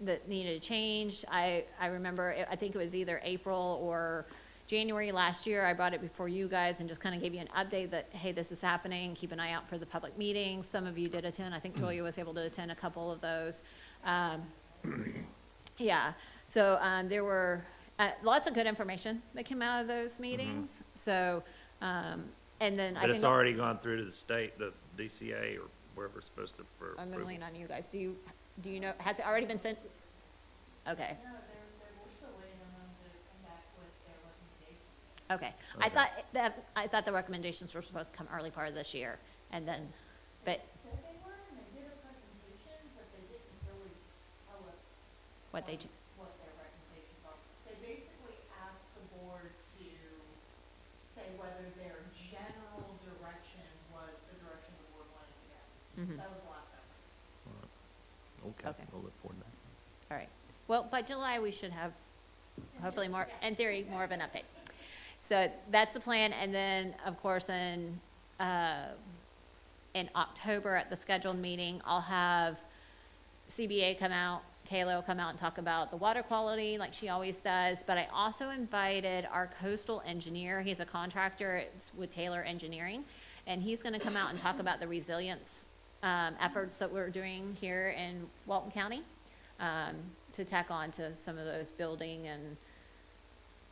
that needed to change. I remember, I think it was either April or January last year, I brought it before you guys and just kind of gave you an update that, hey, this is happening, keep an eye out for the public meetings. Some of you did attend. I think Julia was able to attend a couple of those. Yeah, so there were lots of good information that came out of those meetings. So, and then I But think. it's already gone through to the state, the DCA, or wherever it's supposed to, for I'm gonna approval. lean on you guys. Do you know, has it already been sent? Okay, No, we're still waiting on them to come back with their recommendations. okay. Okay. I thought the recommendations were supposed to come early part of this year, and then, but Said they were, and they did a presentation, but they didn't really tell us what they, what their recommendations are. They basically asked the board to say whether their general direction was the direction the board wanted to go. mhm. That was the last time. Okay, Okay. we'll look forward to that. All right. Well, by July, we should have hopefully more, in theory, more of an update. So that's the plan. And then, of course, in October at the scheduled meeting, I'll have CBA come out, Kayla will come out and talk about the water quality like she always does. But I also invited our coastal engineer. He's a contractor. It's with Taylor Engineering. And he's going to come out and talk about the resilience efforts that we're doing here in Walton County to tack on to some of those building and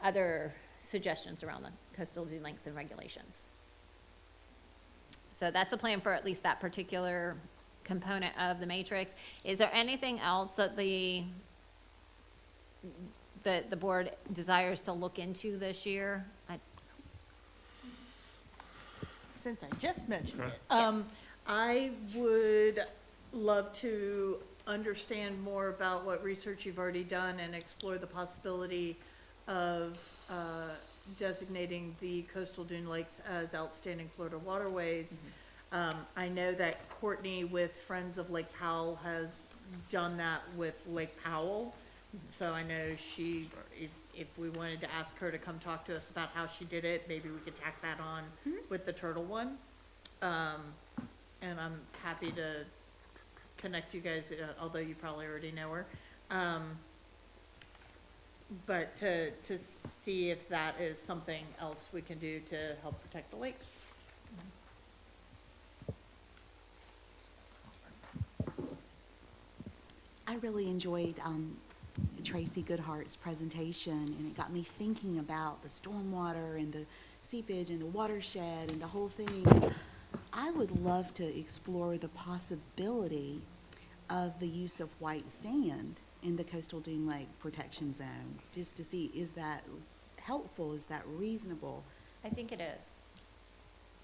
other suggestions around the coastal dune lakes and regulations. So that's the plan for at least that particular component of the matrix. Is there anything else that the board desires to look into this year? Since I just mentioned it, I would love to understand more about what research you've already done and explore the possibility of designating the coastal dune lakes as outstanding Florida waterways. I know that Courtney with Friends of Lake Powell has done that with Lake Powell. So I know she, if we wanted to ask her to come talk to us about how she did it, maybe we could tack that on with the turtle one. And I'm happy to connect you guys, although you probably already know her. But to see if that is something else we can do to help protect the lakes. I really enjoyed Traci Goodhart's presentation, and it got me thinking about the stormwater and the seepage and the watershed and the whole thing. I would love to explore the possibility of the use of white sand in the coastal dune lake protection zone, just to see, is that helpful, is that reasonable? I think it is.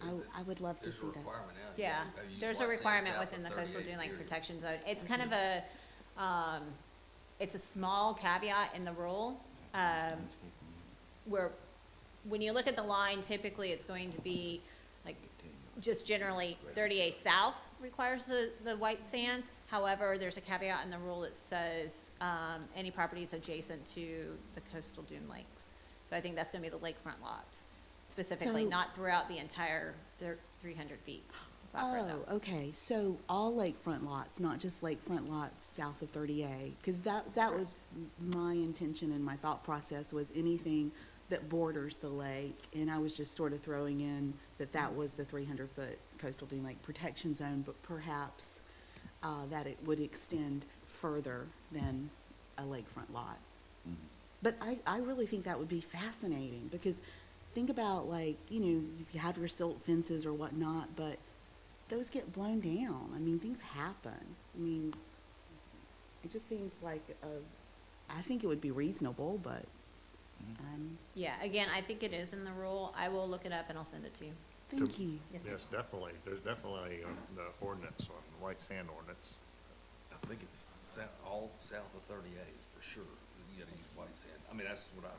I would love to There's a see that. requirement now. You Yeah, gotta use there's a white sand requirement south within of the coastal 38 dune lake period. protection zone. It's kind of a, it's a small caveat in the rule, where, when you look at the line, typically it's going to be, like, just generally 38 south requires the white sands. However, there's a caveat in the rule that says, any properties adjacent to the coastal dune lakes. So I think that's gonna be the lakefront lots, specifically, So- not throughout the entire 300 feet buffer though. Oh, okay, so all lakefront lots, not just lakefront lots south of 30A? Because that was my intention and my thought process, was anything that borders the lake. And I was just sort of throwing in that was the 300-foot coastal dune lake protection zone, but perhaps that it would extend further than a lakefront lot. But I really think that would be fascinating, because think about, like, you know, if you have your silt fences or whatnot, but those get blown down. I mean, things happen. I mean, it just seems like I think it would be reasonable, but, Yeah, again, I think it is in the rule. I will look it up and I'll send it to you. thank you. Yes, Yes, definitely, there's definitely the ordinance on white sand ordinance. I think it's all south of 38 for sure. You gotta use white sand. I mean, that's what I,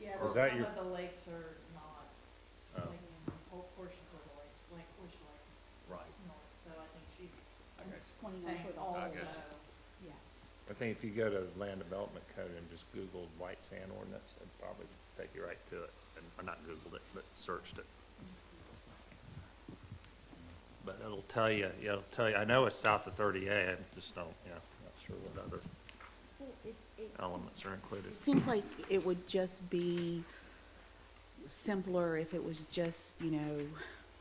Yeah, Is but that some your- of the lakes are not, Oh. like, whole portions of the lakes, like Bush Lakes right, North, so I think she's I got you. 21 saying foot also. got you. Yeah. I think if you go to land development code and just Googled white sand ordinance, it'd probably take you right to it. And, or not Googled it, but searched it. But it'll tell you, I know it's south of 38, I just don't, not sure what other elements are included. It seems like it would just be simpler if it was just, you know,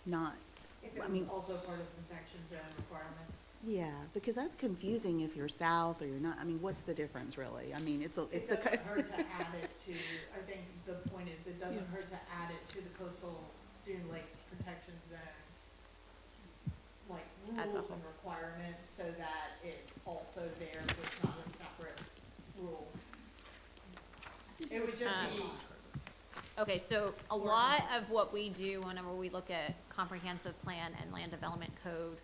not, If I it mean, was also part of protection zone requirements. yeah, because that's confusing if you're south or you're not. I mean, what's the difference, really? I mean, it's the. It doesn't hurt to add it to, I think the point is, it doesn't hurt to add it to the coastal dune lakes protection zone, like, As a rules whole. and requirements, so that it's also there, so it's not a separate rule. It would just be, Okay, so a lot of what we do whenever we look at comprehensive plan and land development code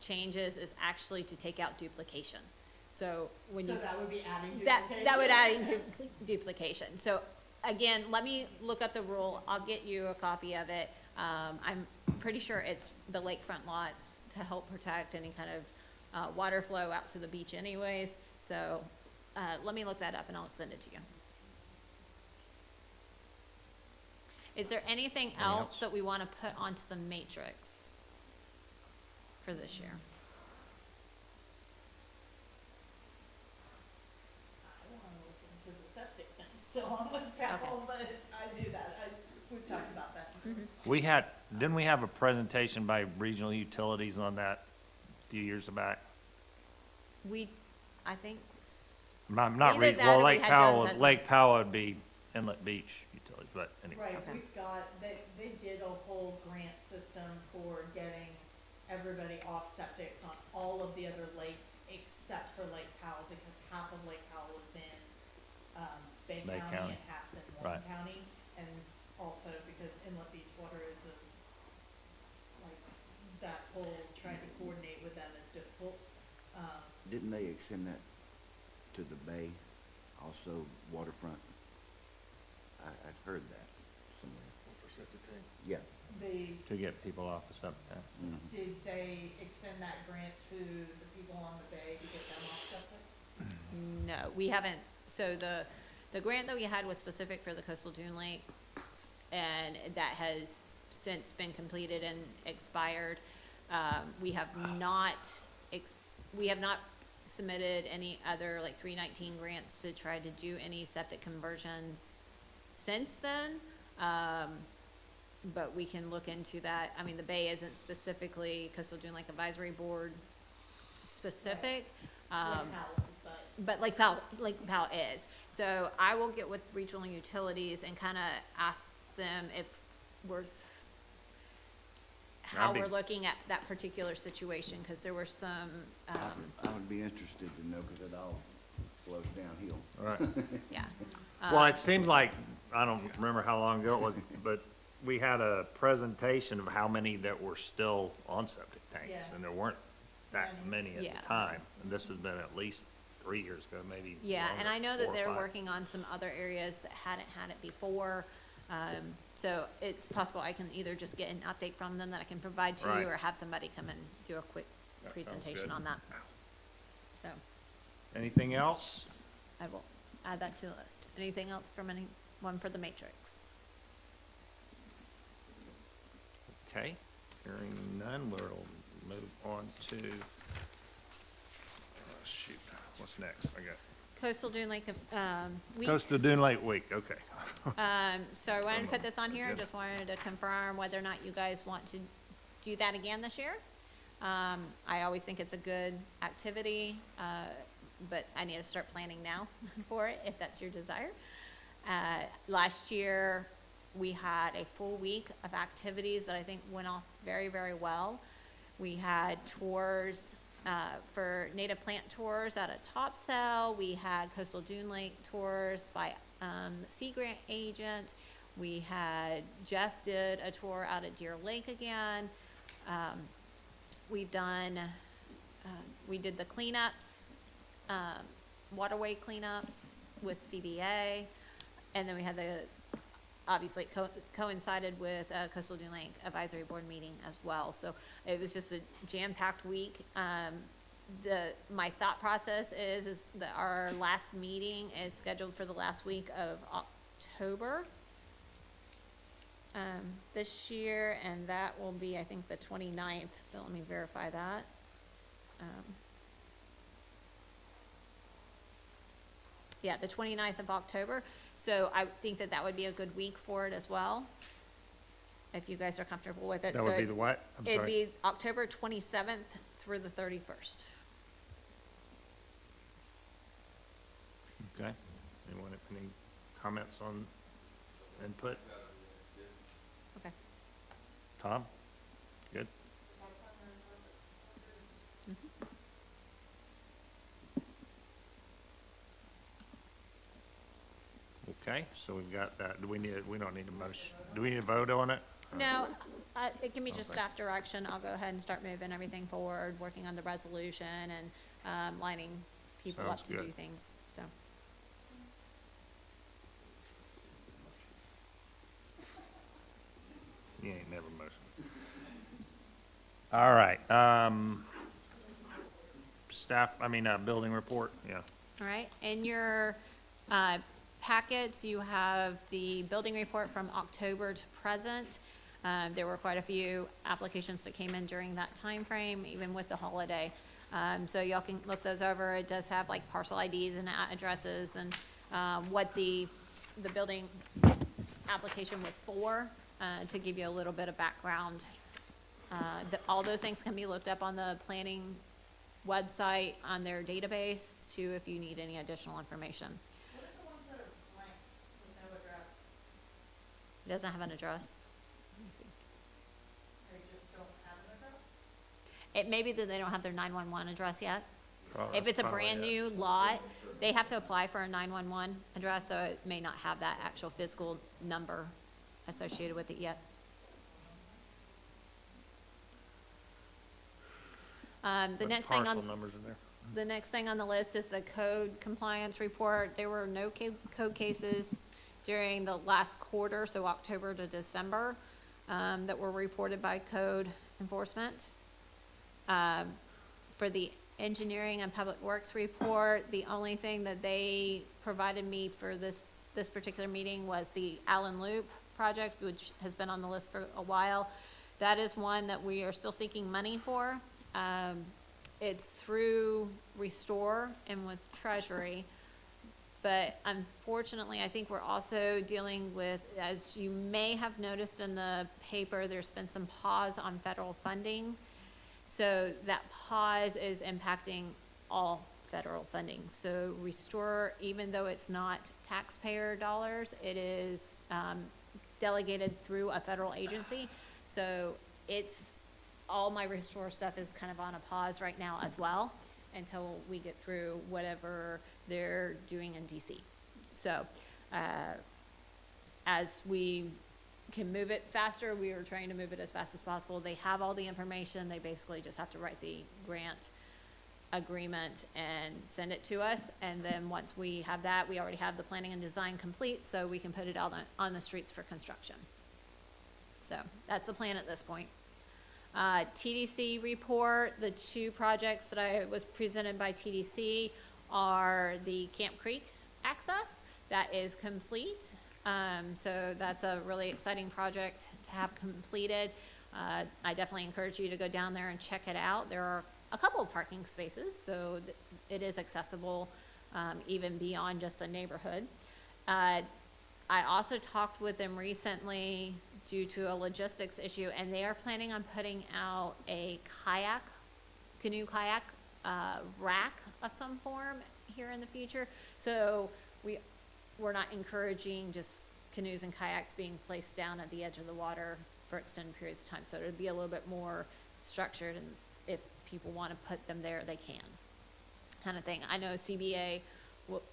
changes is actually to take out duplication. So when so you, that would be adding that would duplication? add duplication. So again, let me look up the rule. I'll get you a copy of it. I'm pretty sure it's the lakefront lots to help protect any kind of water flow out to the beach anyways. So let me look that up and I'll send it to you. Is there anything else that we want to put onto the matrix for this year? I wanna look into the septic thing still on my panel, but I do that, we've talked about that. Didn't we have a presentation by regional utilities on that a few years back? I think, Not Either that or we Lake had Powell, Jones Lake Powell would be Inlet Beach utilities, but anyway. Right, Okay. we've got, they did a whole grant system for getting everybody off septics on all of the other lakes except for Lake Powell, because half of Lake Powell is in, Bay Bay County County. and half's in Walton Right. County. And also because Inlet Beach water is like, that whole trying to coordinate with them is difficult. Didn't they extend that to the bay, also waterfront? I'd heard that somewhere. For septic tanks? Yeah. To get people off the septic. Did they extend that grant to the people on the bay to get them off septic? no, we haven't. So the grant that we had was specific for the coastal dune lake, and that has since been completed and expired. We have not submitted any other like 319 grants to try to do any septic conversions since then. But we can look into that. I mean, the bay isn't specifically coastal dune lake advisory board specific. Like Powell's, but. But Lake Powell is. So I will get with regional utilities and kind of ask them if how I'd be- we're looking at that particular situation, because there were some, I would be interested to know, because it all flows downhill. All right. yeah. Well, it seems like, I don't remember how long ago it was, but we had a presentation of how many that were still on septic tanks, Yeah. and there weren't that many at Yeah. the time. And this has been at least 3 years ago, maybe Yeah, and longer, I know 4 that or they're 5. working on some other areas that hadn't had it before. So it's possible I can either just get an update from them that I can provide to Right. you, or have somebody come and do a quick That sounds presentation good. on that. So Anything else? I will add that to the list. Anything else from anyone for the matrix? Okay, hearing none, we'll move on to, shoot, what's next? I got Coastal Dune Lake, week. Coastal Dune Lake Week, okay. So I wanted to put this on here, Good. just wanted to confirm whether or not you guys want to do that again this year. I always think it's a good activity, but I need to start planning now for it, if that's your desire. Last year, we had a full week of activities that I think went off very, very well. We had tours, for native plant tours out at Topsail. We had Coastal Dune Lake tours by, the Sea Grant agent. We had, Jeff did a tour out at Deer Lake again. We've done, we did the cleanups, waterway cleanups with CBA. And then we had the, obviously it coincided with Coastal Dune Lake Advisory Board meeting as well. So it was just a jam-packed week. My thought process is that our last meeting is scheduled for the last week of October this year, and that will be, I think, the 29th, but let me verify that. Yeah, the 29th of October. So I think that that would be a good week for it as well, if you guys are comfortable with it. That So would be the what? I'm it'd sorry. be October 27th through the 31st. Okay. Anyone have any comments on input? Okay. Tom? Good? Okay, so we've got that. We don't need a motion. Do we need a vote on it? No, it can be just Okay. staff direction. I'll go ahead and start moving everything forward, working on the resolution and lining people up Sounds to do good. things, so. You ain't never motion. All right, building report, yeah. All right, in your packets, you have the building report from October to present. There were quite a few applications that came in during that time frame, even with the holiday. So y'all can look those over. It does have like parcel IDs and addresses and what the building application was for, to give you a little bit of background. All those things can be looked up on the planning website on their database too, if you need any additional information. What are the ones that are blank with no address? It doesn't have an address. Let me see. They just don't have an address? It may be that they don't have their 911 address yet. Oh, If that's it's a probably brand it. new lot, they have to apply for a 911 address, so it may not have that actual physical number associated with it yet. The But next thing Parcel on, numbers in there. the next thing on the list is the code compliance report. There were no code cases during the last quarter, so October to December, that were reported by code enforcement. For the engineering and public works report, the only thing that they provided me for this particular meeting was the Allen Loop project, which has been on the list for a while. That is one that we are still seeking money for. It's through Restore and with Treasury. But unfortunately, I think we're also dealing with, as you may have noticed in the paper, there's been some pause on federal funding. So that pause is impacting all federal funding. So Restore, even though it's not taxpayer dollars, it is delegated through a federal agency. So all my restore stuff is kind of on a pause right now as well, until we get through whatever they're doing in DC. So, as we can move it faster, we are trying to move it as fast as possible. They have all the information, they basically just have to write the grant agreement and send it to us, and then once we have that, we already have the planning and design complete, so we can put it out on the streets for construction. So, that's the plan at this point. TDC report, the 2 projects that I was presented by TDC are the Camp Creek access, that is complete. So that's a really exciting project to have completed. I definitely encourage you to go down there and check it out. There are a couple of parking spaces, so it is accessible, even beyond just the neighborhood. I also talked with them recently due to a logistics issue, and they are planning on putting out a canoe kayak rack of some form here in the future. So we're not encouraging just canoes and kayaks being placed down at the edge of the water for extended periods of time. So it'll be a little bit more structured, and if people want to put them there, they can, kind of thing. I know CBA,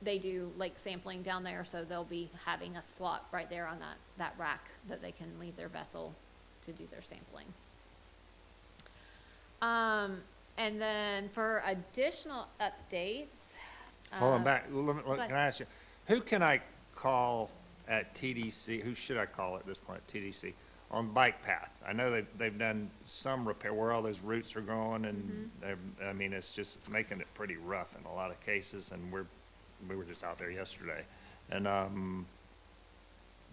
they do lake sampling down there, so they'll be having a slot right there on that rack that they can leave their vessel to do their sampling. And then for additional updates. Hold on back, can ahead. I ask you, who can I call at TDC, who should I call at this point, TDC, on bike path? I know they've done some repair where all those roots are going, and I mean, it's just making it pretty rough in a lot of cases, and we were just out there yesterday. And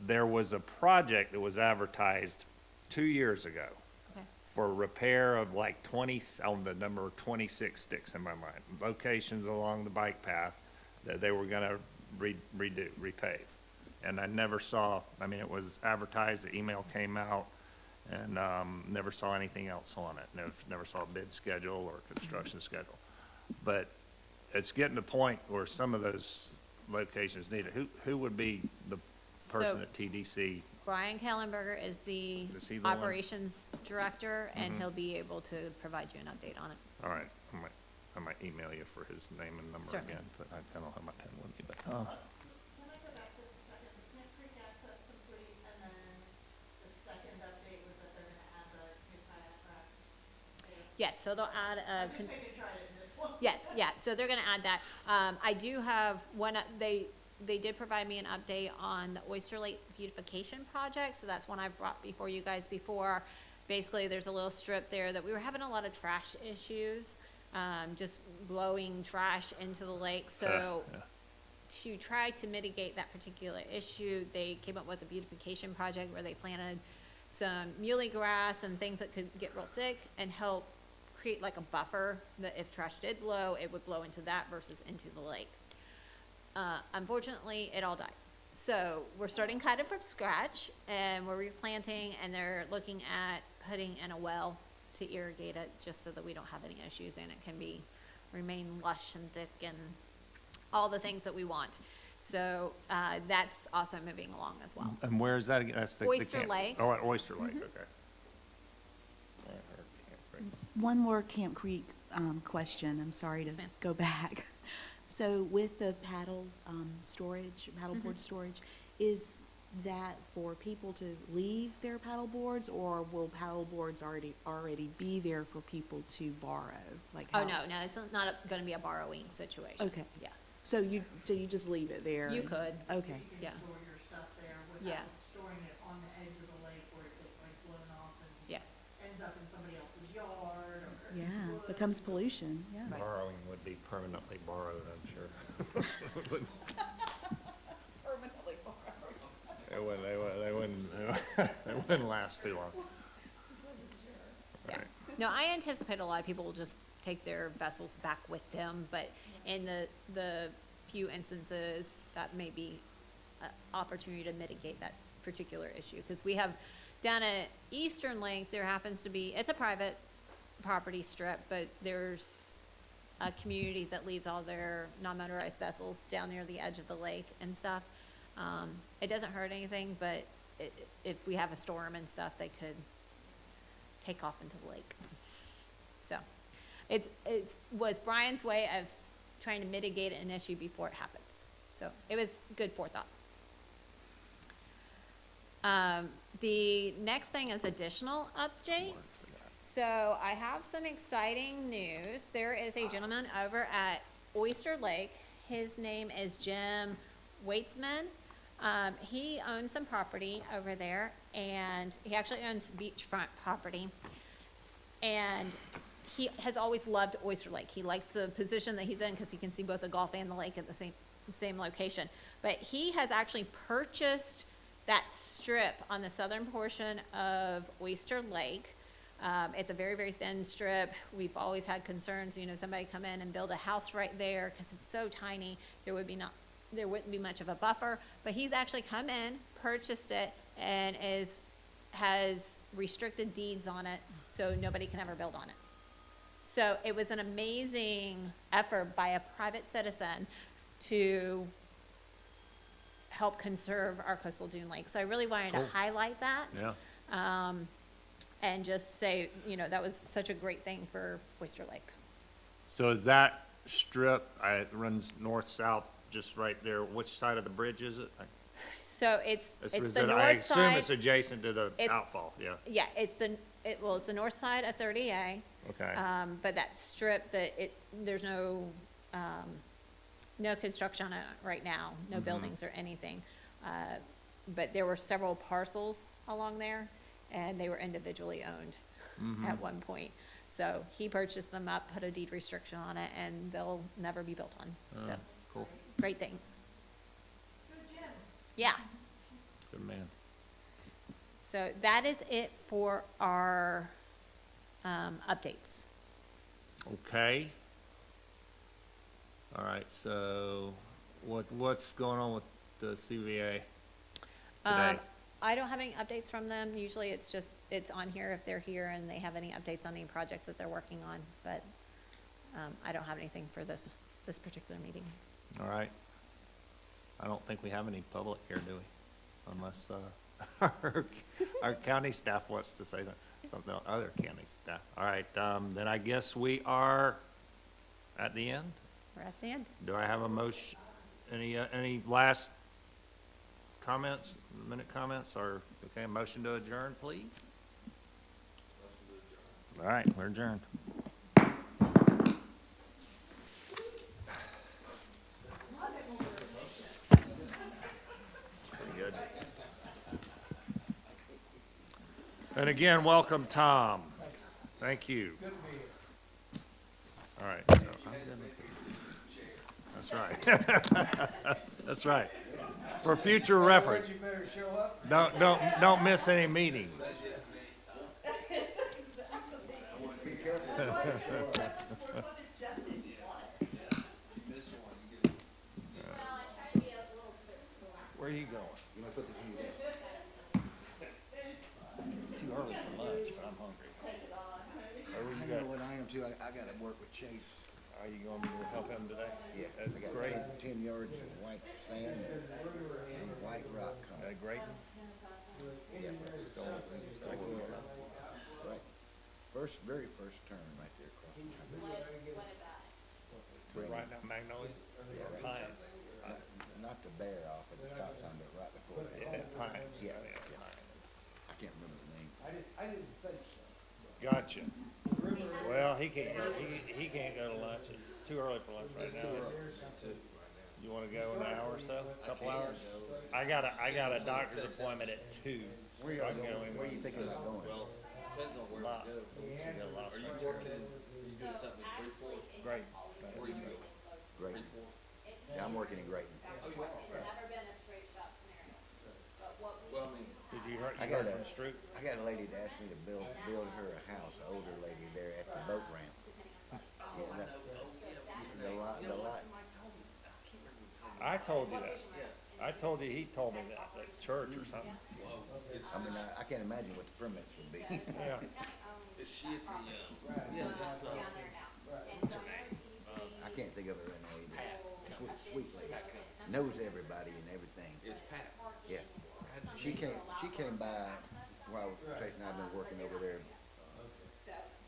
there was a project that was advertised 2 years ago Okay. for repair of like 20, on the number 26 sticks in my mind, locations along the bike path that they were gonna repave. And I never saw, I mean, it was advertised, the email came out, and never saw anything else on it. Never saw a bid schedule or construction schedule. But it's getting to the point where some of those locations need it. Who would be the person So- at TDC? Brian Kellenberger is the Is he the one? operations director, and he'll be able to provide you an update on it. All right, I might email you for his name and number Certainly. again, but I don't have my pen with me, but. Can I go back just a second? The Camp Creek access complete, and then the second update was that they're gonna add the new kayak rack there. Yes, so they'll add a. I'm just making sure I didn't miss one. Yes, yeah, so they're gonna add that. I do have one, they did provide me an update on the Oyster Lake beautification project, so that's one I've brought before you guys before. Basically, there's a little strip there that we were having a lot of trash issues, just blowing trash into the lake, so Yeah. to try to mitigate that particular issue, they came up with a beautification project where they planted some muley grass and things that could get real thick and help create like a buffer that if trash did blow, it would blow into that versus into the lake. Unfortunately, it all died. So we're starting kind of from scratch, and we're replanting, and they're looking at putting in a well to irrigate it just so that we don't have any issues and it can remain lush and thick and all the things that we want. So that's also moving along as well. And where is that again? That's the Oyster camp- Lake. Oh, at Oyster Lake, okay. I heard Camp Creek. One more Camp Creek question, I'm sorry to Yes, ma'am. go back. So with the paddleboard storage, is that for people to leave their paddle boards, or will paddle boards already be there for people to borrow? Like Oh, how- no, it's not going to be a borrowing situation. Okay. Yeah, So you just leave it there? you and- could. Okay. You Yeah. can store your stuff there Yeah. without storing it on the edge of the lake where it gets like blown off and Yeah. ends up in somebody else's yard or. Yeah, wood. becomes pollution, yeah. Right. Borrowing would be permanently borrowed, I'm sure. Permanently borrowed. They wouldn't last too long. Yeah. Right. No, I anticipate a lot of people will just take their vessels back with them, but in the few instances, that may be an opportunity to mitigate that particular issue. Because we have, down at Eastern Lake, there happens to be, it's a private property strip, but there's a community that leaves all their non-motorized vessels down near the edge of the lake and stuff. It doesn't hurt anything, but if we have a storm and stuff, they could take off into the lake. So, it was Brian's way of trying to mitigate an issue before it happens. So, it was good forethought. The next thing is additional updates. So I have some exciting news. There is a gentleman over at Oyster Lake. His name is Jim Waitsman. He owns some property over there, and he actually owns beachfront property. And he has always loved Oyster Lake. He likes the position that he's in because he can see both the Gulf and the lake at the same location. But he has actually purchased that strip on the southern portion of Oyster Lake. It's a very, very thin strip. We've always had concerns, somebody come in and build a house right there because it's so tiny. There wouldn't be much of a buffer. But he's actually come in, purchased it, and has restricted deeds on it, so nobody can ever build on it. So it was an amazing effort by a private citizen to help conserve our coastal dune lake. So I really wanted to highlight that. Yeah. And just say, that was such a great thing for Oyster Lake. So is that strip, it runs north-south, just right there, which side of the bridge is it? So it's the I north assume side. it's adjacent to the It's- outfall, yeah, Yeah, it's the north side of 30A. okay. But that strip, there's no construction on it right now, no buildings or anything. But there were several parcels along there, and they were individually owned at one point. So he purchased them up, put a deed restriction on it, and they'll never be built on. So, Cool, great things. Yeah. good man. So that is it for our updates. Okay. All right, so what's going on with the CVA today? I don't have any updates from them. Usually it's on here if they're here and they have any updates on any projects that they're working on. But I don't have anything for this particular meeting. All right. I don't think we have any public here, do we? Unless our county staff wants to say something, other county staff. All right, then I guess we are at the end. We're at the end. Do I have a motion, any last comments, minute comments, or, okay, a motion to adjourn, please? All right, we're adjourned. Pretty good. And again, welcome, Tom. Thank you. All right, so I'm gonna that's right. That's right. For future reference. You better show up. Don't miss any meetings. Where are you going? You know, put this in your desk. It's too early for lunch, but I'm hungry. Where I know what I am too. I gotta work with Chase. Are you going to help him today? Yeah, That's I got great. 10 yards of white sand and white rock coming. Great. Yeah, right. Very first turn right there across the highway. Right now, Magnolia? Or Pine? Not the bear off at the stop sign, but right before that. Yeah, Pine. Yeah, I can't remember the name. I didn't think so. Gotcha. Well, he can't go to lunch. It's too early for lunch right now. You wanna go in an hour or so, a couple hours? I got a doctor's appointment at 2. Where so I y'all can go going? Where anywhere. you thinking about going? Depends on where Lot. you go. She got a lot of Are you stuff. working, are you doing something in Freeport? Great. Where you go? Grayton. Freeport? Yeah, I'm working in Grayton. Oh, you are? Never been a straight shot scenario. But what Well, I mean, Did you hear I got from a- Stroop? I got a lady that asked me to build her a house, an older lady there at the boat ramp. Yeah, the lot. I told you that. I told you, he told me that, like church or something. I mean, I can't imagine what the permits would be. Yeah. is she at the, yeah, that's, I can't think of her name either. Sweet lady. Knows everybody and everything. it's Pat. Yeah. She came by while Tracy and I have been working over there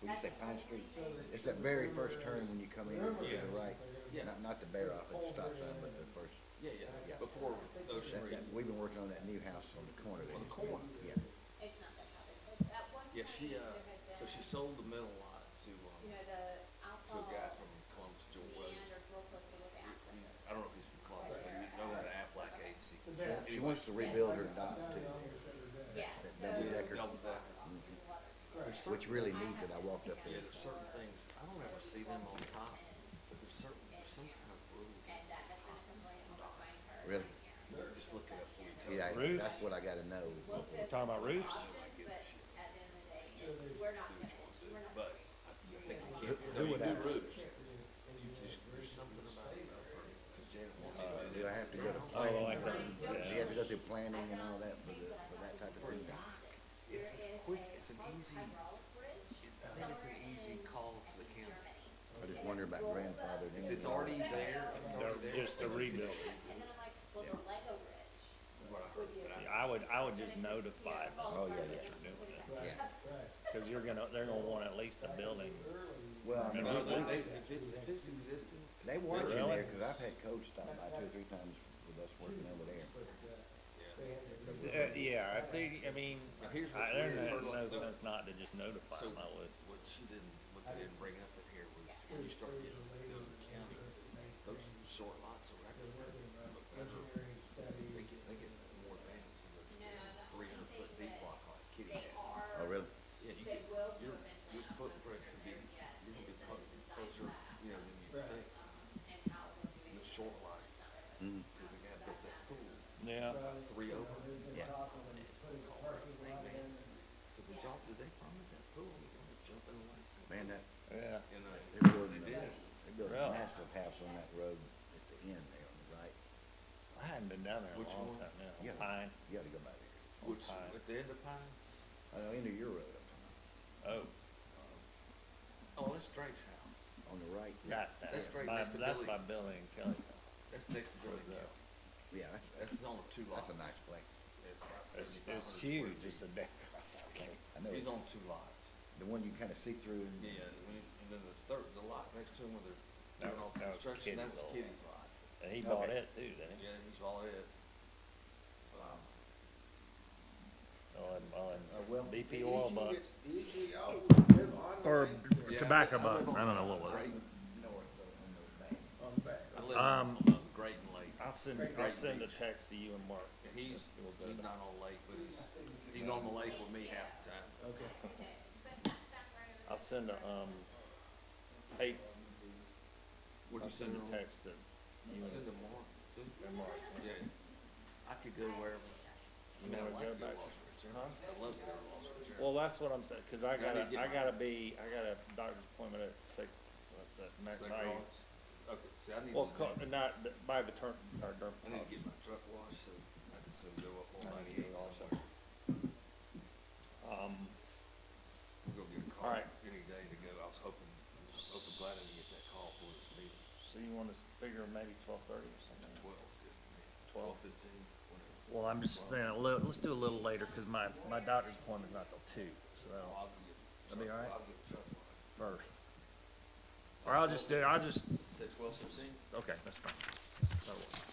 Would you say Pine Street? It's that very first turn when you come in to the right. Yeah. Not the bear off at the stop sign, but the first. Yeah, before Ocean Reef. We've been working on that new house on the corner there. On the corner? Yeah. It's not that common, but at one Yeah, point, she, there had so she been, sold the middle lot to you know, the a alcohol guy from Columbus, Joel Rose. meanders real close to what the access is. I don't know if he's from Columbus, but you know the Aflac agency. She wants to rebuild her dock too, Yeah, that so. double decker, Double decker. which really needs it. I walked up Yeah, there. there's certain things, I don't ever see them on top, but there's some kind of rule. And that has been a complaint almost my entire Really? time here. Just look it up for you. Yeah, Roof? that's what I gotta know. We'll We're fit talking about roofs? options, but at the end of the day, we're not gonna, we're not. But I think you Who- can't, who would do I- roofs. There's something about it, cause Janet wants to Do I have to go to Oh, planning? like that, Do you have to go through planning and all that for that type of thing? It's quick, it's an easy, I think it's an easy call to the county. I just wonder about grandfathered in. If it's already there, if it's already there. Just to rebuild. And then I'm like, well, the Lego Ridge What I heard, but Yeah, I would just notify them Oh, yeah, that yeah. you're doing it. Yeah. Cause they're gonna want at least a building. Well, I mean, No, if it's existing, they watch in Really? there, cause I've had codes stop by 2 or 3 times with us working over there. Yeah, I think, I mean, Now, here's what's there's weird. no sense not to just notify So, them, I would. what they didn't bring up in here was when you start getting into the county, those short lots are actually look better. They get more advantage than the 300-foot deep lot like Kitty they had. are, Oh, really? Yeah, you they could, will do your eventually. footprint could be, you're gonna be closer, you know, than you think, And how we're doing. with short lots. Mhm. Cause the guy built that pool, Yeah, 3 over. Yeah. Hey, man, so did they permit that pool? They're gonna jump in the lake. Man, that, yeah. And, they're building, they did. they're building Really? a massive house on that road at the end there on the right. I hadn't been down there in a Which long one? time now. Yeah. Pine, You gotta go by there. Which, Pine. at the end of Pine? I know, into your road, I'm talking oh, Oh, that's Drake's house. about. On the right. got that. That's right By- next to That's Billy. by Billy and Kelly. That's next to Billy Where's that? County. Yeah, That's on 2 lots. that's a nice place. It's about It's 7,500 square huge, feet. it's a deck. I know, He's it's on 2 lots. the one you kinda see through. and- Yeah, and then the lot next to him where they're That doing all was- the that was construction, that Kitty's was old Kitty's lot. And he bought Okay. it too, didn't he? Yeah, he's all it. Well, BP oil bucks. Or Yeah, tobacco I live bucks, I don't know what was it. Grayton- North on the back. I live Um, on Grayton Lake. I'll send a text to you and Mark. And he's not on the lake, but he's on the lake with me half the time. I'll send a, hey, Would I'll you send send a him? text to you Send and him more. Mark. Yeah, I could go wherever. You I mean, I wanna like go to go back? to Lost Ridge. I love to go to Lost Ridge. Well, that's what I'm saying, cause I I need to get got a doctor's appointment at next St. night. Lawrence. Okay, see, I need Well, to, not, by the turn, or I need to get my truck washed, so I can soon go up on 98 somewhere. We'll go get a All car right. any day to go. I was hoping glad I didn't get that call for this meeting. so you wanna figure maybe 12:30 or something? 12, good. 12. 12:15, whatever. Well, I'm just saying, let's do a little later, cause my doctor's appointment's not till 2, so I'll get. That'll be all right? I'll get the truck washed. first. Or I'll just, Say 12:15? okay, that's fine. That'll work.